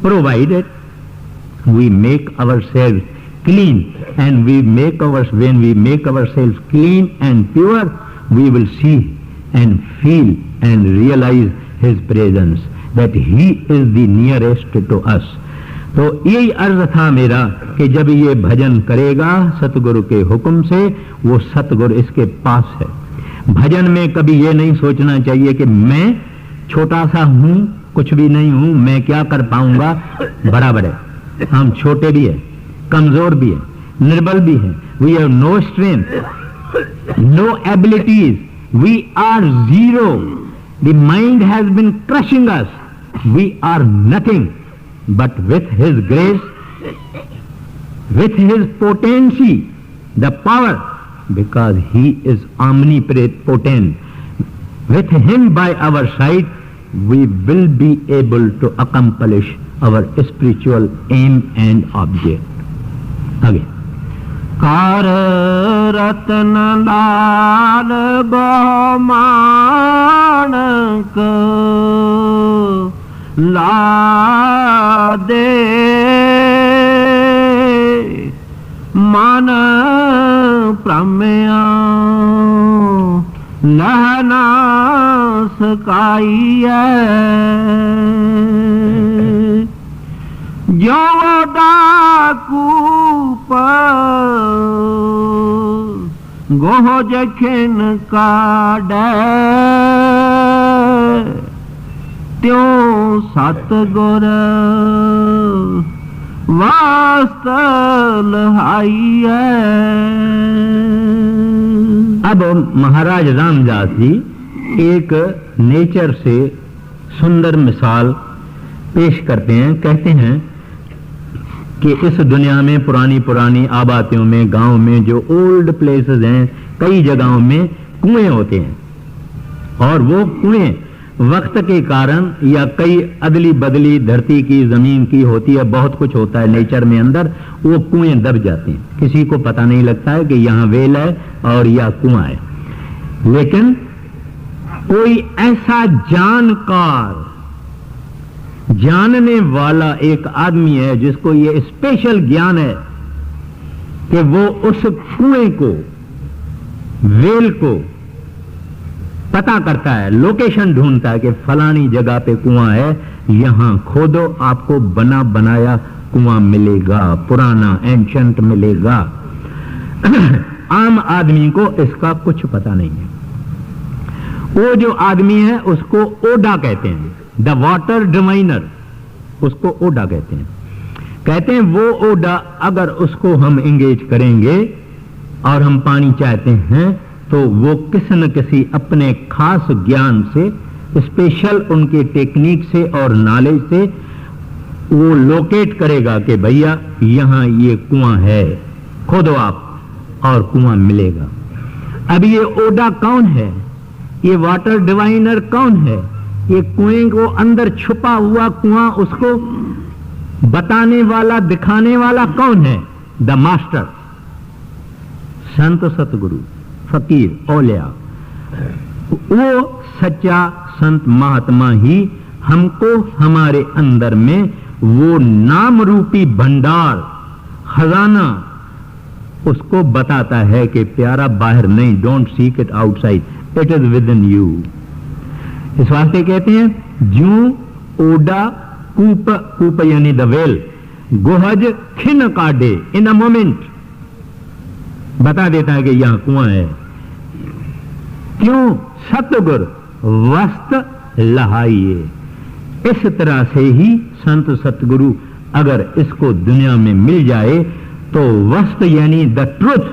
provided we make ourselves clean. And when we make ourselves clean and pure, we will see and feel and realize his presence, that he is the nearest to us. तो यही अर्ज था मेरा कि जब ये भजन करेगा सतगुरु के हुक्म से, वो सतगुरु इसके पास है। भजन में कभी ये नहीं सोचना चाहिए कि मैं छोटा सा हूं, कुछ भी नहीं हूं, मैं क्या कर पाऊंगा। बराबर है, हम छोटे भी है, कमजोर भी है, निर्बल भी है। We have no strength, no abilities, we are zero. The mind has been crushing us, we are nothing, but with his grace, with his potency, the power, because he is omnipotent. With him by our side, we will be able to accomplish our spiritual aim and object. Again. कार रतन लाल बहुमानक लादे मन प्रमेय लहना सकाइए जो डाकूप गोह जखिन काडे त्यों सतगुर वास्त लहाइए। अब महाराज रामदास जी एक नेचर से सुंदर मिसाल पेश करते हैं। कहते हैं कि इस दुनिया में पुरानी पुरानी आबादियों में, गांव में जो ओल्ड प्लेसेस हैं, कई जगहों में कुएं होते हैं और वो कुएं वक्त के कारण या कई अदली बदली धरती की, जमीन की होती है, बहुत कुछ होता है नेचर में अंदर, वो कुएं दब जाती हैं। किसी को पता नहीं लगता है कि यहाँ वेल है और यह कुआं है। लेकिन कोई ऐसा जानकार, जानने वाला एक आदमी है जिसको ये स्पेशल ज्ञान है कि वो उस कुएं को, वेल को पता करता है, लोकेशन ढूंढता है कि फलानी जगह पे कुआं है, यहां खोदो, आपको बना बनाया कुआं मिलेगा, पुराना एंशंट मिलेगा। आम आदमी को इसका कुछ पता नहीं है। वो जो आदमी है उसको ओडा कहते हैं, द वाटर डिवाइनर, उसको ओडा कहते हैं। कहते हैं वो ओडा अगर उसको हम एंगेज करेंगे और हम पानी चाहते हैं तो वो किसी न किसी अपने खास ज्ञान से, स्पेशल उनके टेक्निक से और नॉलेज से वो लोकेट करेगा कि भैया यहां ये कुआं है, खोदो आप और कुआं मिलेगा। अब ये ओडा कौन है? ये वाटर डिवाइनर कौन है? ये कुएं को अंदर छुपा हुआ कुआं उसको बताने वाला, दिखाने वाला कौन है? द मास्टर, संत सतगुरु, फकीर, औलिया। वो सच्चा संत महात्मा ही हमको हमारे अंदर में वो नाम रूपी भंडार, खजाना उसको बताता है कि प्यारा बाहर नहीं, don't seek it outside, it is with in you. इस वास्ते कहते हैं जू ओडा कूप, कूप यानी द वेल, गोहज खिन काटे, इन अ मोमेंट बता देता है कि यहां कुआं है। क्यों? सतगुर वस्त लहाइए। इस तरह से ही संत सतगुरु अगर इसको दुनिया में मिल जाए तो वस्त यानी द ट्रुथ,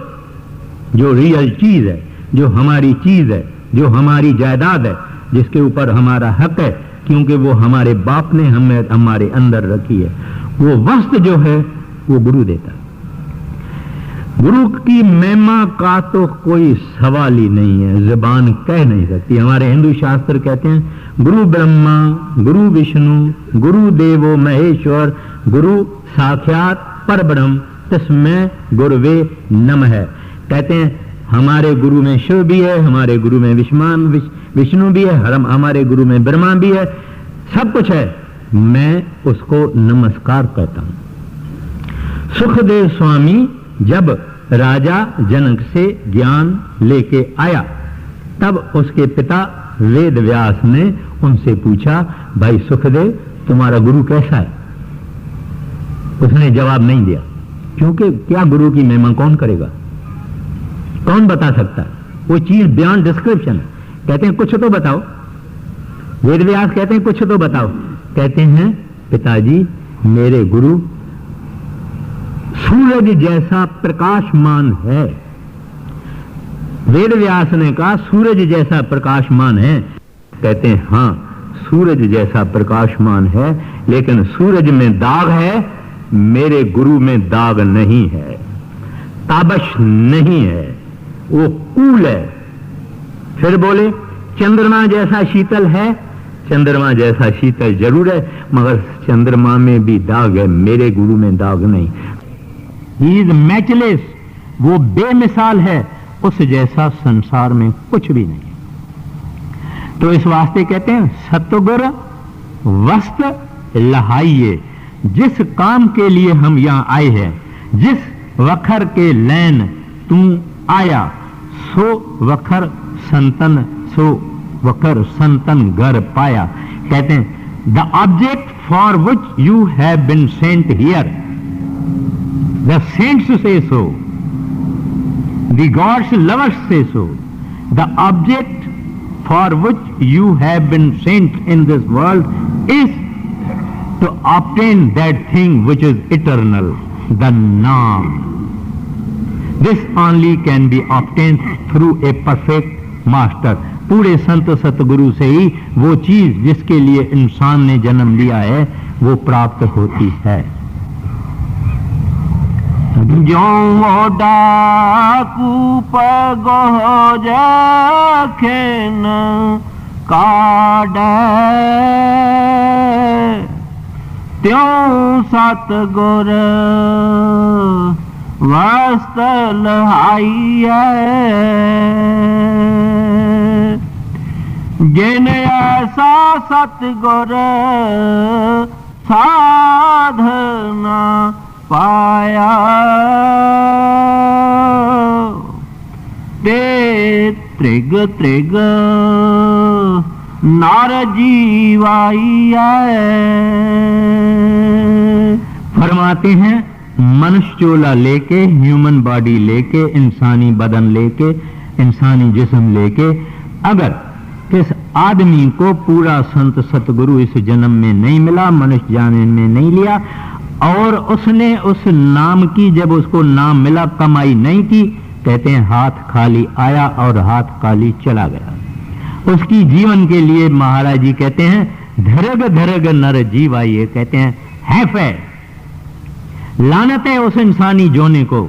जो रियल चीज है, जो हमारी चीज है, जो हमारी जायदाद है, जिसके ऊपर हमारा हक है, क्योंकि वो हमारे बाप ने हमें हमारे अंदर रखी है, वो वस्त जो है वो गुरु देता है। गुरु की महिमा का तो कोई सवाल ही नहीं है, जुबान कह नहीं सकती। हमारे हिंदू शास्त्र कहते हैं गुरु ब्रह्मा, गुरु विष्णु, गुरु देवो महेश्वर, गुरु साक्षात परब्रह्म, तस्मै गुरुवे नमः। कहते हैं हमारे गुरु में शिव भी है, हमारे गुरु में विष्णु भी है, हमारे गुरु में ब्रह्मा भी है, सब कुछ है, मैं उसको नमस्कार करता हूं। सुखदेव स्वामी जब राजा जनक से ज्ञान लेके आया तब उसके पिता वेद व्यास ने उनसे पूछा, भाई सुखदेव तुम्हारा गुरु कैसा है? उसने जवाब नहीं दिया, क्योंकि क्या गुरु की महिमा कौन करेगा, कौन बता सकता है? वो चीज बियॉन्ड डिस्क्रिप्शन। कहते हैं कुछ तो बताओ। वेद व्यास कहते हैं कुछ तो बताओ। कहते हैं पिताजी मेरे गुरु सूरज जैसा प्रकाशमान है। वेद व्यास ने कहा सूरज जैसा प्रकाशमान है? कहते हैं हां सूरज जैसा प्रकाशमान है, लेकिन सूरज में दाग है, मेरे गुरु में दाग नहीं है। ताबश नहीं है, वो कूल है। फिर बोले चंद्रमा जैसा शीतल है, चंद्रमा जैसा शीतल जरूर है, मगर चंद्रमा में भी दाग है, मेरे गुरु में दाग नहीं। ही इज मैचलेस, वो बेमिसाल है, उस जैसा संसार में कुछ भी नहीं। तो इस वास्ते कहते हैं सतगुर वस्त्र लहाइये। जिस काम के लिए हम यहां आए हैं, जिस वखर के लैन तू आया, सो वखर संतन, सो वखर संतन घर पाया। कहते हैं the object for which you have been sent here, the saints say so, the God's lovers say so, the object for which you have been sent in this world is to obtain that thing which is eternal, the Naam. This only can be obtained through a perfect master. पूरे संत सतगुरु से ही वो चीज जिसके लिए इंसान ने जन्म लिया है वो प्राप्त होती है। जो डाकू पगो जखेन काडे, त्यों सतगुर वस्त्र लहाइये। जिन ऐसा सतगुर साधना पाया, ते त्रिग त्रिग नर जीवाइया। फरमाते हैं मनुष्य चोला लेके, ह्यूमन बॉडी लेके, इंसानी बदन लेके, इंसानी जिस्म लेके, अगर किस आदमी को पूरा संत सतगुरु इस जन्म में नहीं मिला, मनुष्य जाने में नहीं लिया, और उसने उस नाम की, जब उसको नाम मिला, कमाई नहीं की, कहते हैं हाथ खाली आया और हाथ खाली चला गया। उसकी जीवन के लिए महाराज जी कहते हैं धरग धरग नर जीवाइये। कहते हैं है लानत है उस इंसानी जोने को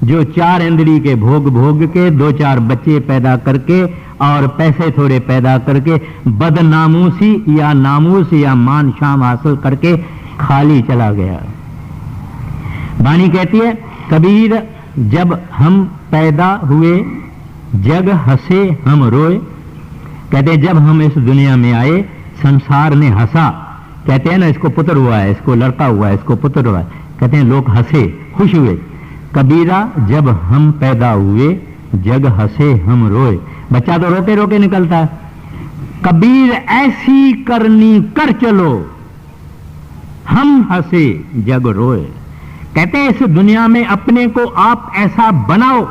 जो चार इंद्री के भोग भोग के, दो चार बच्चे पैदा करके और पैसे थोड़े पैदा करके बदनामूसी या नामूस या मान शाम हासिल करके खाली चला गया। वाणी कहती है कबीर जब हम पैदा हुए जग हंसे हम रोए। कहते हैं जब हम इस दुनिया में आए संसार ने हंसा। कहते हैं ना इसको पुत्र हुआ है, इसको लड़का हुआ है, इसको पुत्र हुआ है। कहते हैं लोग हंसे, खुश हुए। कबीरा जब हम पैदा हुए जग हंसे हम रोए। बच्चा तो रोके रोके निकलता है। कबीर ऐसी करनी कर चलो हम हंसे जग रोए। कहते हैं इस दुनिया में अपने को आप ऐसा बनाओ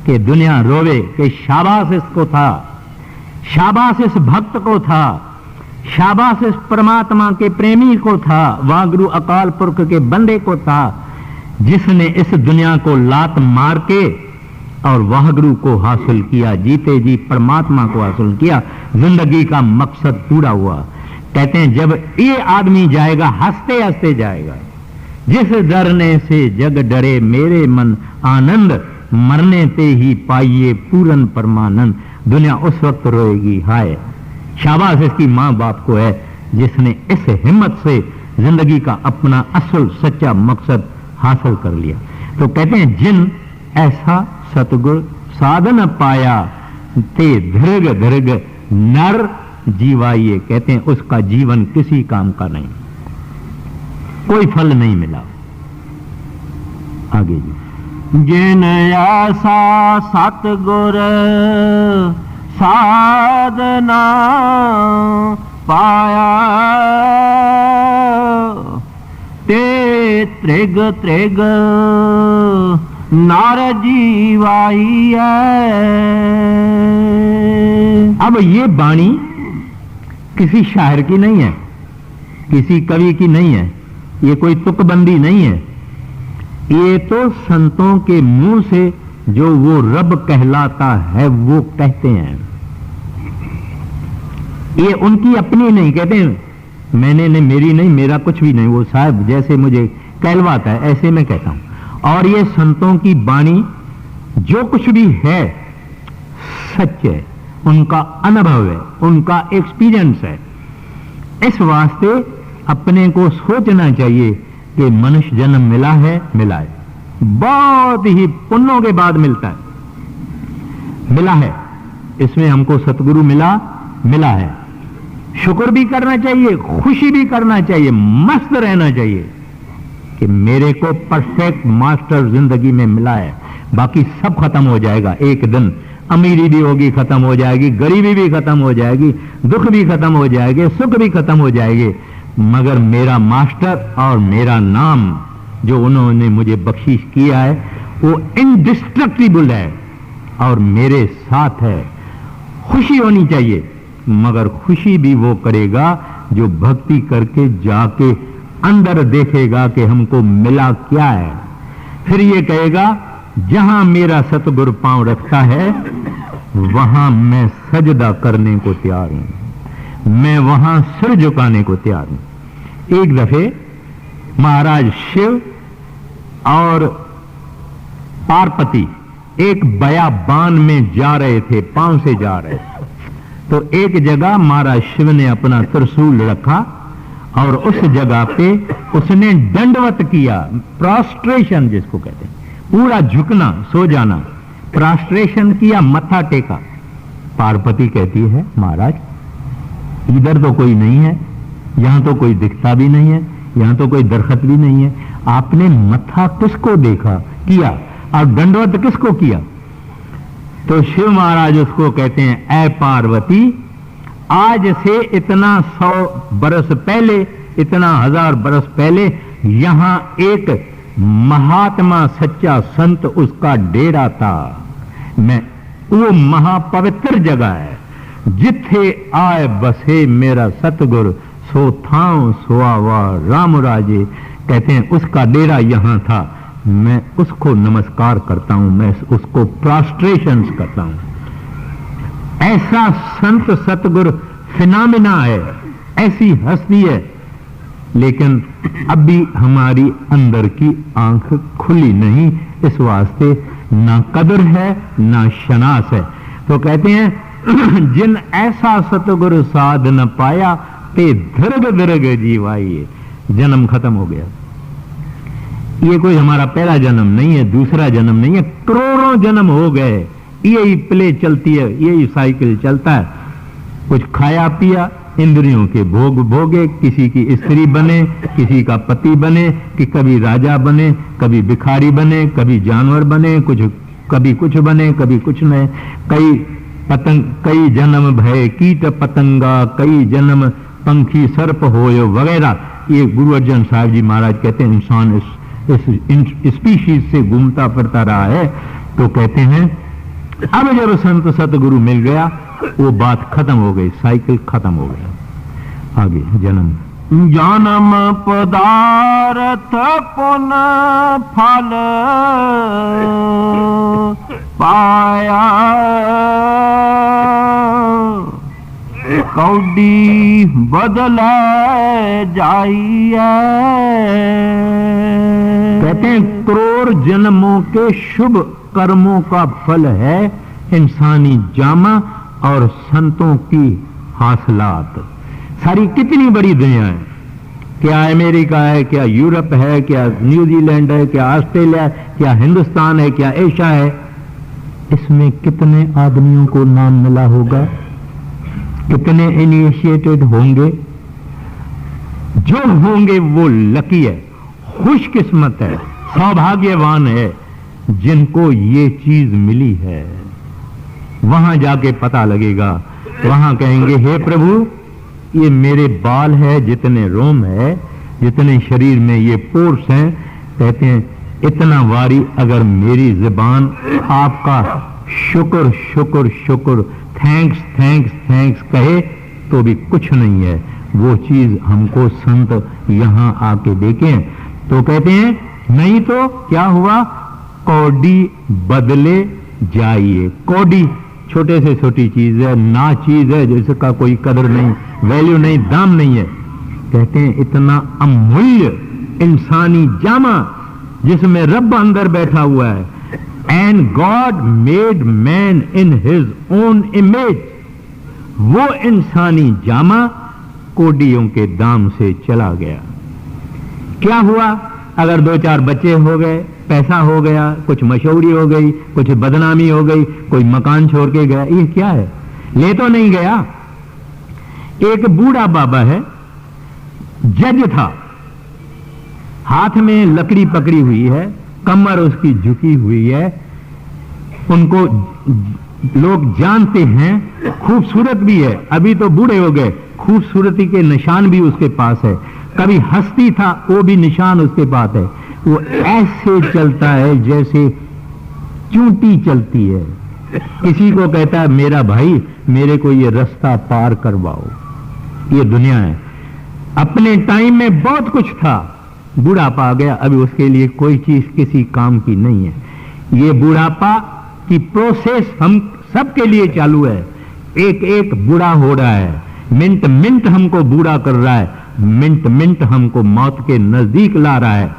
कि दुनिया रोवे कि शाबाश इसको था, शाबाश इस भक्त को था, शाबाश इस परमात्मा के प्रेमी को था, वागुरु अकाल पुरख के बंदे को था, जिसने इस दुनिया को लात मार के और वागुरु को हासिल किया, जीते जी परमात्मा को हासिल किया, जिंदगी का मकसद पूरा हुआ। कहते हैं जब ये आदमी जाएगा हंसते हंसते जाएगा। जिस डरने से जग डरे मेरे मन आनंद, मरने ते ही पाइए पूरन परमानंद। दुनिया उस वक्त रोएगी हाय शाबाश इसकी माँ बाप को है जिसने इस हिम्मत से जिंदगी का अपना असल सच्चा मकसद हासिल कर लिया। तो कहते हैं जिन ऐसा सतगुर साधन पाया ते धृग धृग नर जीवाइये। कहते हैं उसका जीवन किसी काम का नहीं, कोई फल नहीं मिला। आगे जी जिन ऐसा सतगुर साधना पाया ते त्रिग त्रिग नर जीवाइया। अब ये वाणी किसी शायर की नहीं है, किसी कवि की नहीं है, ये कोई तुकबंदी नहीं है। ये तो संतों के मुंह से जो वो रब कहलाता है वो कहते हैं। ये उनकी अपनी नहीं। कहते हैं मैंने नहीं, मेरी नहीं, मेरा कुछ भी नहीं, वो साहब जैसे मुझे कहलवाता है ऐसे मैं कहता हूं। और ये संतों की वाणी जो कुछ भी है सच है, उनका अनुभव है, उनका एक्सपीरियंस है। इस वास्ते अपने को सोचना चाहिए कि मनुष्य जन्म मिला है, बहुत ही पुण्यों के बाद मिलता है, मिला है। इसमें हमको सतगुरु मिला है। शुक्र भी करना चाहिए, खुशी भी करना चाहिए, मस्त रहना चाहिए कि मेरे को परफेक्ट मास्टर जिंदगी में मिला है। बाकी सब खत्म हो जाएगा एक दिन। अमीरी भी होगी, खत्म हो जाएगी, गरीबी भी खत्म हो जाएगी, दुख भी खत्म हो जाएंगे, सुख भी खत्म हो जाएंगे, मगर मेरा मास्टर और मेरा नाम जो उन्होंने मुझे बख्शीश किया है वो इंडिस्ट्रक्टिबल है और मेरे साथ है। खुशी होनी चाहिए, मगर खुशी भी वो करेगा जो भक्ति करके जाके अंदर देखेगा कि हमको मिला क्या है। फिर ये कहेगा जहां मेरा सतगुरु पांव रखता है वहां मैं सजदा करने को तैयार हूं, मैं वहां सिर झुकाने को तैयार हूं। एक दफे महाराज शिव और पार्वती एक बयाबान में जा रहे थे, पांव से जा रहे थे। तो एक जगह महाराज शिव ने अपना त्रिशूल रखा और उस जगह पे उसने दंडवत किया, प्रोस्ट्रेशन जिसको कहते हैं, पूरा झुकना, सो जाना, प्रोस्ट्रेशन किया, मत्था टेका। पार्वती कहती है महाराज इधर तो कोई नहीं है, यहां तो कोई दिखता भी नहीं है, यहां तो कोई दरखत भी नहीं है, आपने मत्था किसको देखा किया और दंडवत किसको किया? तो शिव महाराज उसको कहते हैं, ऐ पार्वती, आज से इतना 100 बरस पहले, इतना 1000 बरस पहले यहां एक महात्मा सच्चा संत उसका डेरा था। मैं वो महापवित्र जगह है जिथे आए बसे मेरा सतगुरु, सो थां सोआवा राम राजे। कहते हैं उसका डेरा यहां था, मैं उसको नमस्कार करता हूं, मैं उसको प्रोस्ट्रेशन करता हूं। ऐसा संत सतगुरु फिनोमिना है, ऐसी हस्ती है, लेकिन अभी हमारी अंदर की आंख खुली नहीं, इस वास्ते ना कदर है ना शनास है। तो कहते हैं जिन ऐसा सतगुरु साध न पाया ते दीर्घ दीर्घ जीवाइए। जन्म खत्म हो गया। ये कोई हमारा पहला जन्म नहीं है, दूसरा जन्म नहीं है, करोड़ों जन्म हो गए, यही प्ले चलती है, यही साइकिल चलता है। कुछ खाया पिया, इंद्रियों के भोग भोगे, किसी की स्त्री बने, किसी का पति बने, कि कभी राजा बने, कभी भिखारी बने, कभी जानवर बने, कभी कुछ बने, कभी कुछ नहीं। कई जन्म भय कीट पतंगा, कई जन्म पंखी सर्प होयो वगैरह। ये गुरु अर्जन साहब जी महाराज कहते हैं इंसान इस स्पीशीज से घूमता फिरता रहा है। तो कहते हैं अब जब संत सतगुरु मिल गया वो बात खत्म हो गई, साइकिल खत्म हो गया। आगे जन्म जन्म पदार्थ पुनः फल पाया, कौडी बदल जाइए। कहते हैं करोड़ जन्मों के शुभ कर्मों का फल है इंसानी जामा और संतों की हासिलात। सारी कितनी बड़ी दुनिया है, क्या अमेरिका है, क्या यूरोप है, क्या न्यूजीलैंड है, क्या ऑस्ट्रेलिया है, क्या हिंदुस्तान है, क्या एशिया है, इसमें कितने आदमियों को नाम मिला होगा, कितने इनिशिएटेड होंगे। जो होंगे वो लकी है, खुशकिस्मत है, सौभाग्यवान है जिनको ये चीज मिली है। वहां जाके पता लगेगा, वहां कहेंगे हे प्रभु ये मेरे बाल है, जितने रोम है, जितने शरीर में ये पोर्स हैं, कहते हैं इतना वारी अगर मेरी जुबान आपका शुक्र शुक्र शुक्र थैंक्स थैंक्स थैंक्स कहे तो भी कुछ नहीं है। वो चीज हमको संत यहां आके देखें। तो कहते हैं नहीं तो क्या हुआ, कौडी बदले जाइए। कौडी छोटे से छोटी चीज है, ना चीज है जिसका कोई कदर नहीं, वैल्यू नहीं, दाम नहीं है। कहते हैं इतना अमूल्य इंसानी जामा जिसमें रब अंदर बैठा हुआ है। And God made man in his own image, वो इंसानी जामा कोडियों के दाम से चला गया। क्या हुआ? अगर 2-4 बच्चे हो गए, पैसा हो गया, कुछ मशहूरी हो गई, कुछ बदनामी हो गई, कोई मकान छोड़ के गया, ये क्या है? ले तो नहीं गया। एक बूढ़ा बाबा है, जज था, हाथ में लकड़ी पकड़ी हुई है, कमर उसकी झुकी हुई है, उनको लोग जानते हैं, खूबसूरत भी है, अभी तो बूढ़े हो गए, खूबसूरती के निशान भी उसके पास है, कभी हस्ती था वो भी निशान उसके पास है। वो ऐसे चलता है जैसे चूंटी चलती है। किसी को कहता है मेरा भाई मेरे को ये रास्ता पार करवाओ। ये दुनिया है। अपने टाइम में बहुत कुछ था, बुढ़ापा आ गया, अभी उसके लिए कोई चीज किसी काम की नहीं है। ये बुढ़ापा की प्रोसेस हम सबके लिए चालू है। एक एक बूढ़ा हो रहा है, मिनट मिनट हमको बूढ़ा कर रहा है, मिनट मिनट हमको मौत के नजदीक ला रहा है।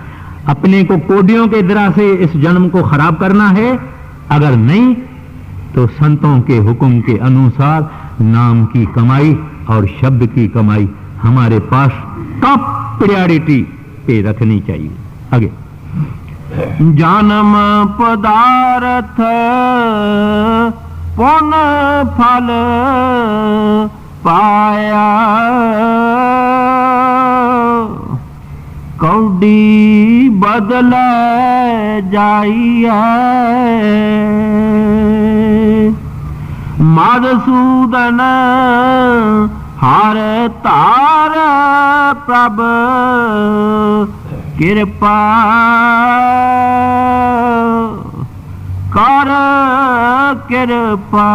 अपने को कोडियों के द्वारा से इस जन्म को खराब करना है, अगर नहीं तो संतों के हुक्म के अनुसार नाम की कमाई और शब्द की कमाई हमारे पास टॉप प्रायोरिटी पे रखनी चाहिए। आगे, जन्म पदार्थ पुण्य फल पाया, कौडी बदल जाइए, मधुसूदन हर तार प्रभ कृपा कर, कृपा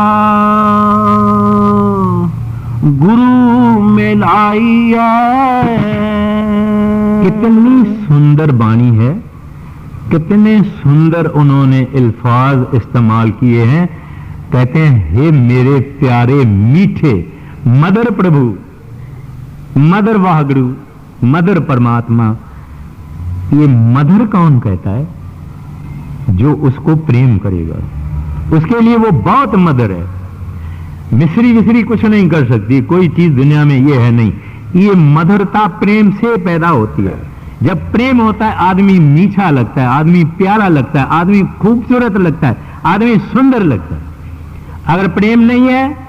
गुरु मिलाइए। कितनी सुंदर बाणी है, कितने सुंदर उन्होंने अल्फाज इस्तेमाल किए हैं। कहते हैं हे मेरे प्यारे मीठे मदर प्रभु, मदर वाहगुरु, मदर परमात्मा। ये मदर कौन कहता है? जो उसको प्रेम करेगा, उसके लिए वो बहुत मदर है। मिस्री विस्री कुछ नहीं कर सकती, कोई चीज दुनिया में ये है नहीं। ये मधुरता प्रेम से पैदा होती है। जब प्रेम होता है आदमी मीठा लगता है, आदमी प्यारा लगता है, आदमी खूबसूरत लगता है, आदमी सुंदर लगता है। अगर प्रेम नहीं है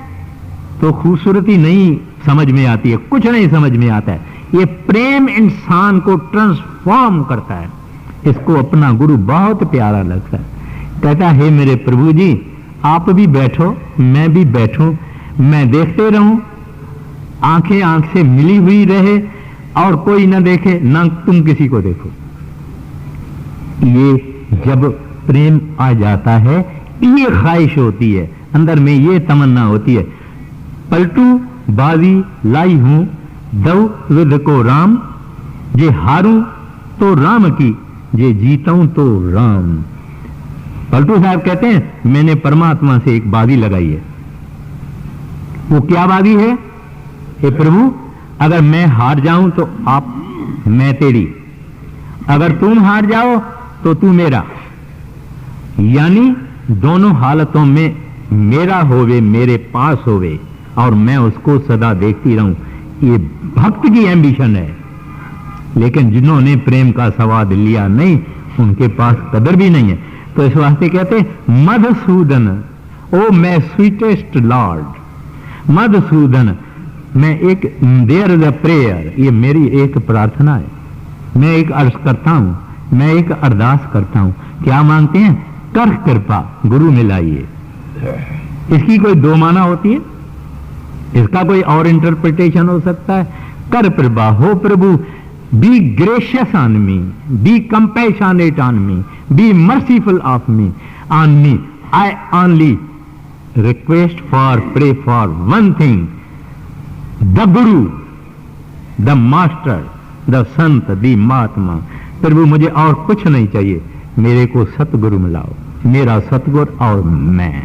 तो खूबसूरती नहीं समझ में आती है, कुछ नहीं समझ में आता है। ये प्रेम इंसान को ट्रांसफॉर्म करता है। इसको अपना गुरु बहुत प्यारा लगता है। कहता है हे मेरे प्रभु जी, आप भी बैठो, मैं भी बैठूं, मैं देखते रहूं, आंखें आंख से मिली हुई रहे और कोई ना देखे, ना तुम किसी को देखो। ये जब प्रेम आ जाता है, ये ख्वाहिश होती है, अंदर में ये तमन्ना होती है, पलटू बाजी लाई हूं दव विद को राम, जे हारूं तो राम की, जे जीताऊं तो राम। पलटू साहब कहते हैं मैंने परमात्मा से एक बाजी लगाई है। वो क्या बाजी है? हे प्रभु, अगर मैं हार जाऊं तो आप, मैं तेरी, अगर तुम हार जाओ तो तू मेरा, यानी दोनों हालतों में मेरा होवे, मेरे पास होवे और मैं उसको सदा देखती रहूं। ये भक्त की एम्बिशन है। लेकिन जिन्होंने प्रेम का स्वाद लिया नहीं, उनके पास कदर भी नहीं है। तो इस वास्ते कहते मधुसूदन, ओ मैं स्वीटेस्ट लॉर्ड, मधुसूदन, मैं एक, देयर इज अ प्रेयर, ये मेरी एक प्रार्थना है। मैं एक अर्ज करता हूं, मैं एक अरदास करता हूं। क्या मांगते हैं? कर कृपा गुरु मिलाइए। इसकी कोई दो माना होती है, इसका कोई और इंटरप्रिटेशन हो सकता है। कर कृपा, हो प्रभु, be gracious on me, be compassionate on me, be merciful of me, on me. I only request for, pray for one thing, the guru, the master, the sant, the mahatma. प्रभु मुझे और कुछ नहीं चाहिए, मेरे को सतगुरु मिलाओ, मेरा सतगुरु और मैं।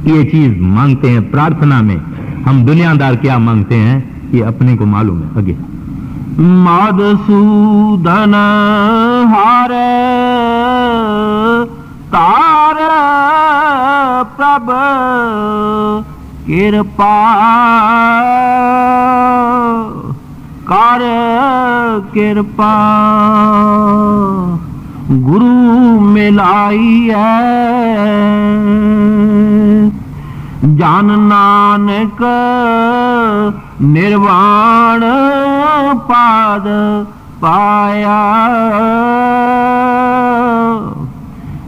ये चीज मांगते हैं प्रार्थना में। हम दुनियादार क्या मांगते हैं ये अपने को मालूम है। आगे, मधुसूदन हारे ਪ੍ਰਭ ਕਿਰਪਾ ਕਰ ਕਿਰਪਾ ਗੁਰੂ ਮਿਲਾਈਐ ਜਨ ਨਾਨਕ ਨਿਰਵਾਣ ਪਾਦ ਪਾਇਆ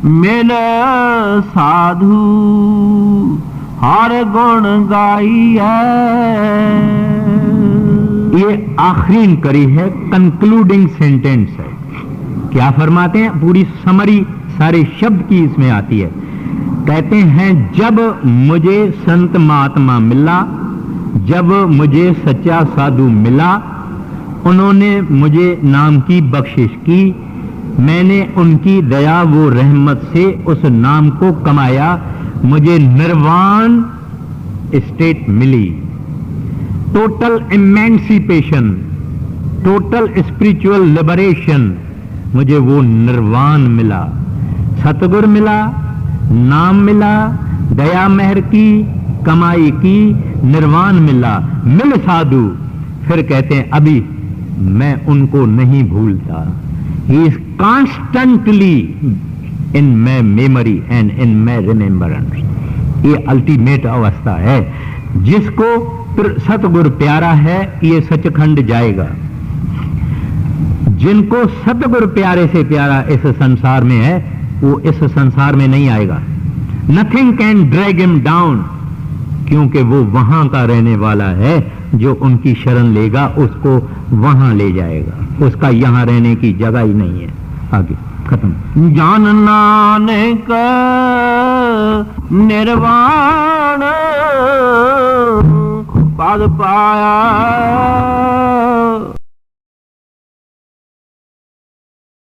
ਮਿਲ ਸਾਧੂ हर गुण गाइए। ये आखिरी कड़ी है, कंक्लूडिंग सेंटेंस है। क्या फरमाते हैं? पूरी समरी सारे शब्द की इसमें आती है। कहते हैं जब मुझे संत महात्मा मिला, जब मुझे सच्चा साधु मिला, उन्होंने मुझे नाम की बख्शिश की, मैंने उनकी दया वो रहमत से उस नाम को कमाया, मुझे निर्वाण स्टेट मिली, total emancipation, total spiritual liberation, मुझे वो निर्वाण मिला। सतगुर मिला, नाम मिला, दया मेहर की, कमाई की, निर्वाण मिला, मिल साधु। फिर कहते हैं अभी मैं उनको नहीं भूलता। He is constantly in my memory and in my remembrance. ये अल्टीमेट अवस्था है। जिसको सतगुरु प्यारा है ये सचखंड जाएगा। जिनको सतगुरु प्यारे से प्यारा इस संसार में है वो इस संसार में नहीं आएगा। Nothing can drag him down, क्योंकि वो वहां का रहने वाला है। जो उनकी शरण लेगा उसको वहां ले जाएगा, उसका यहां रहने की जगह ही नहीं है। आगे खत्म। जान नानक निर्वाण पद पाया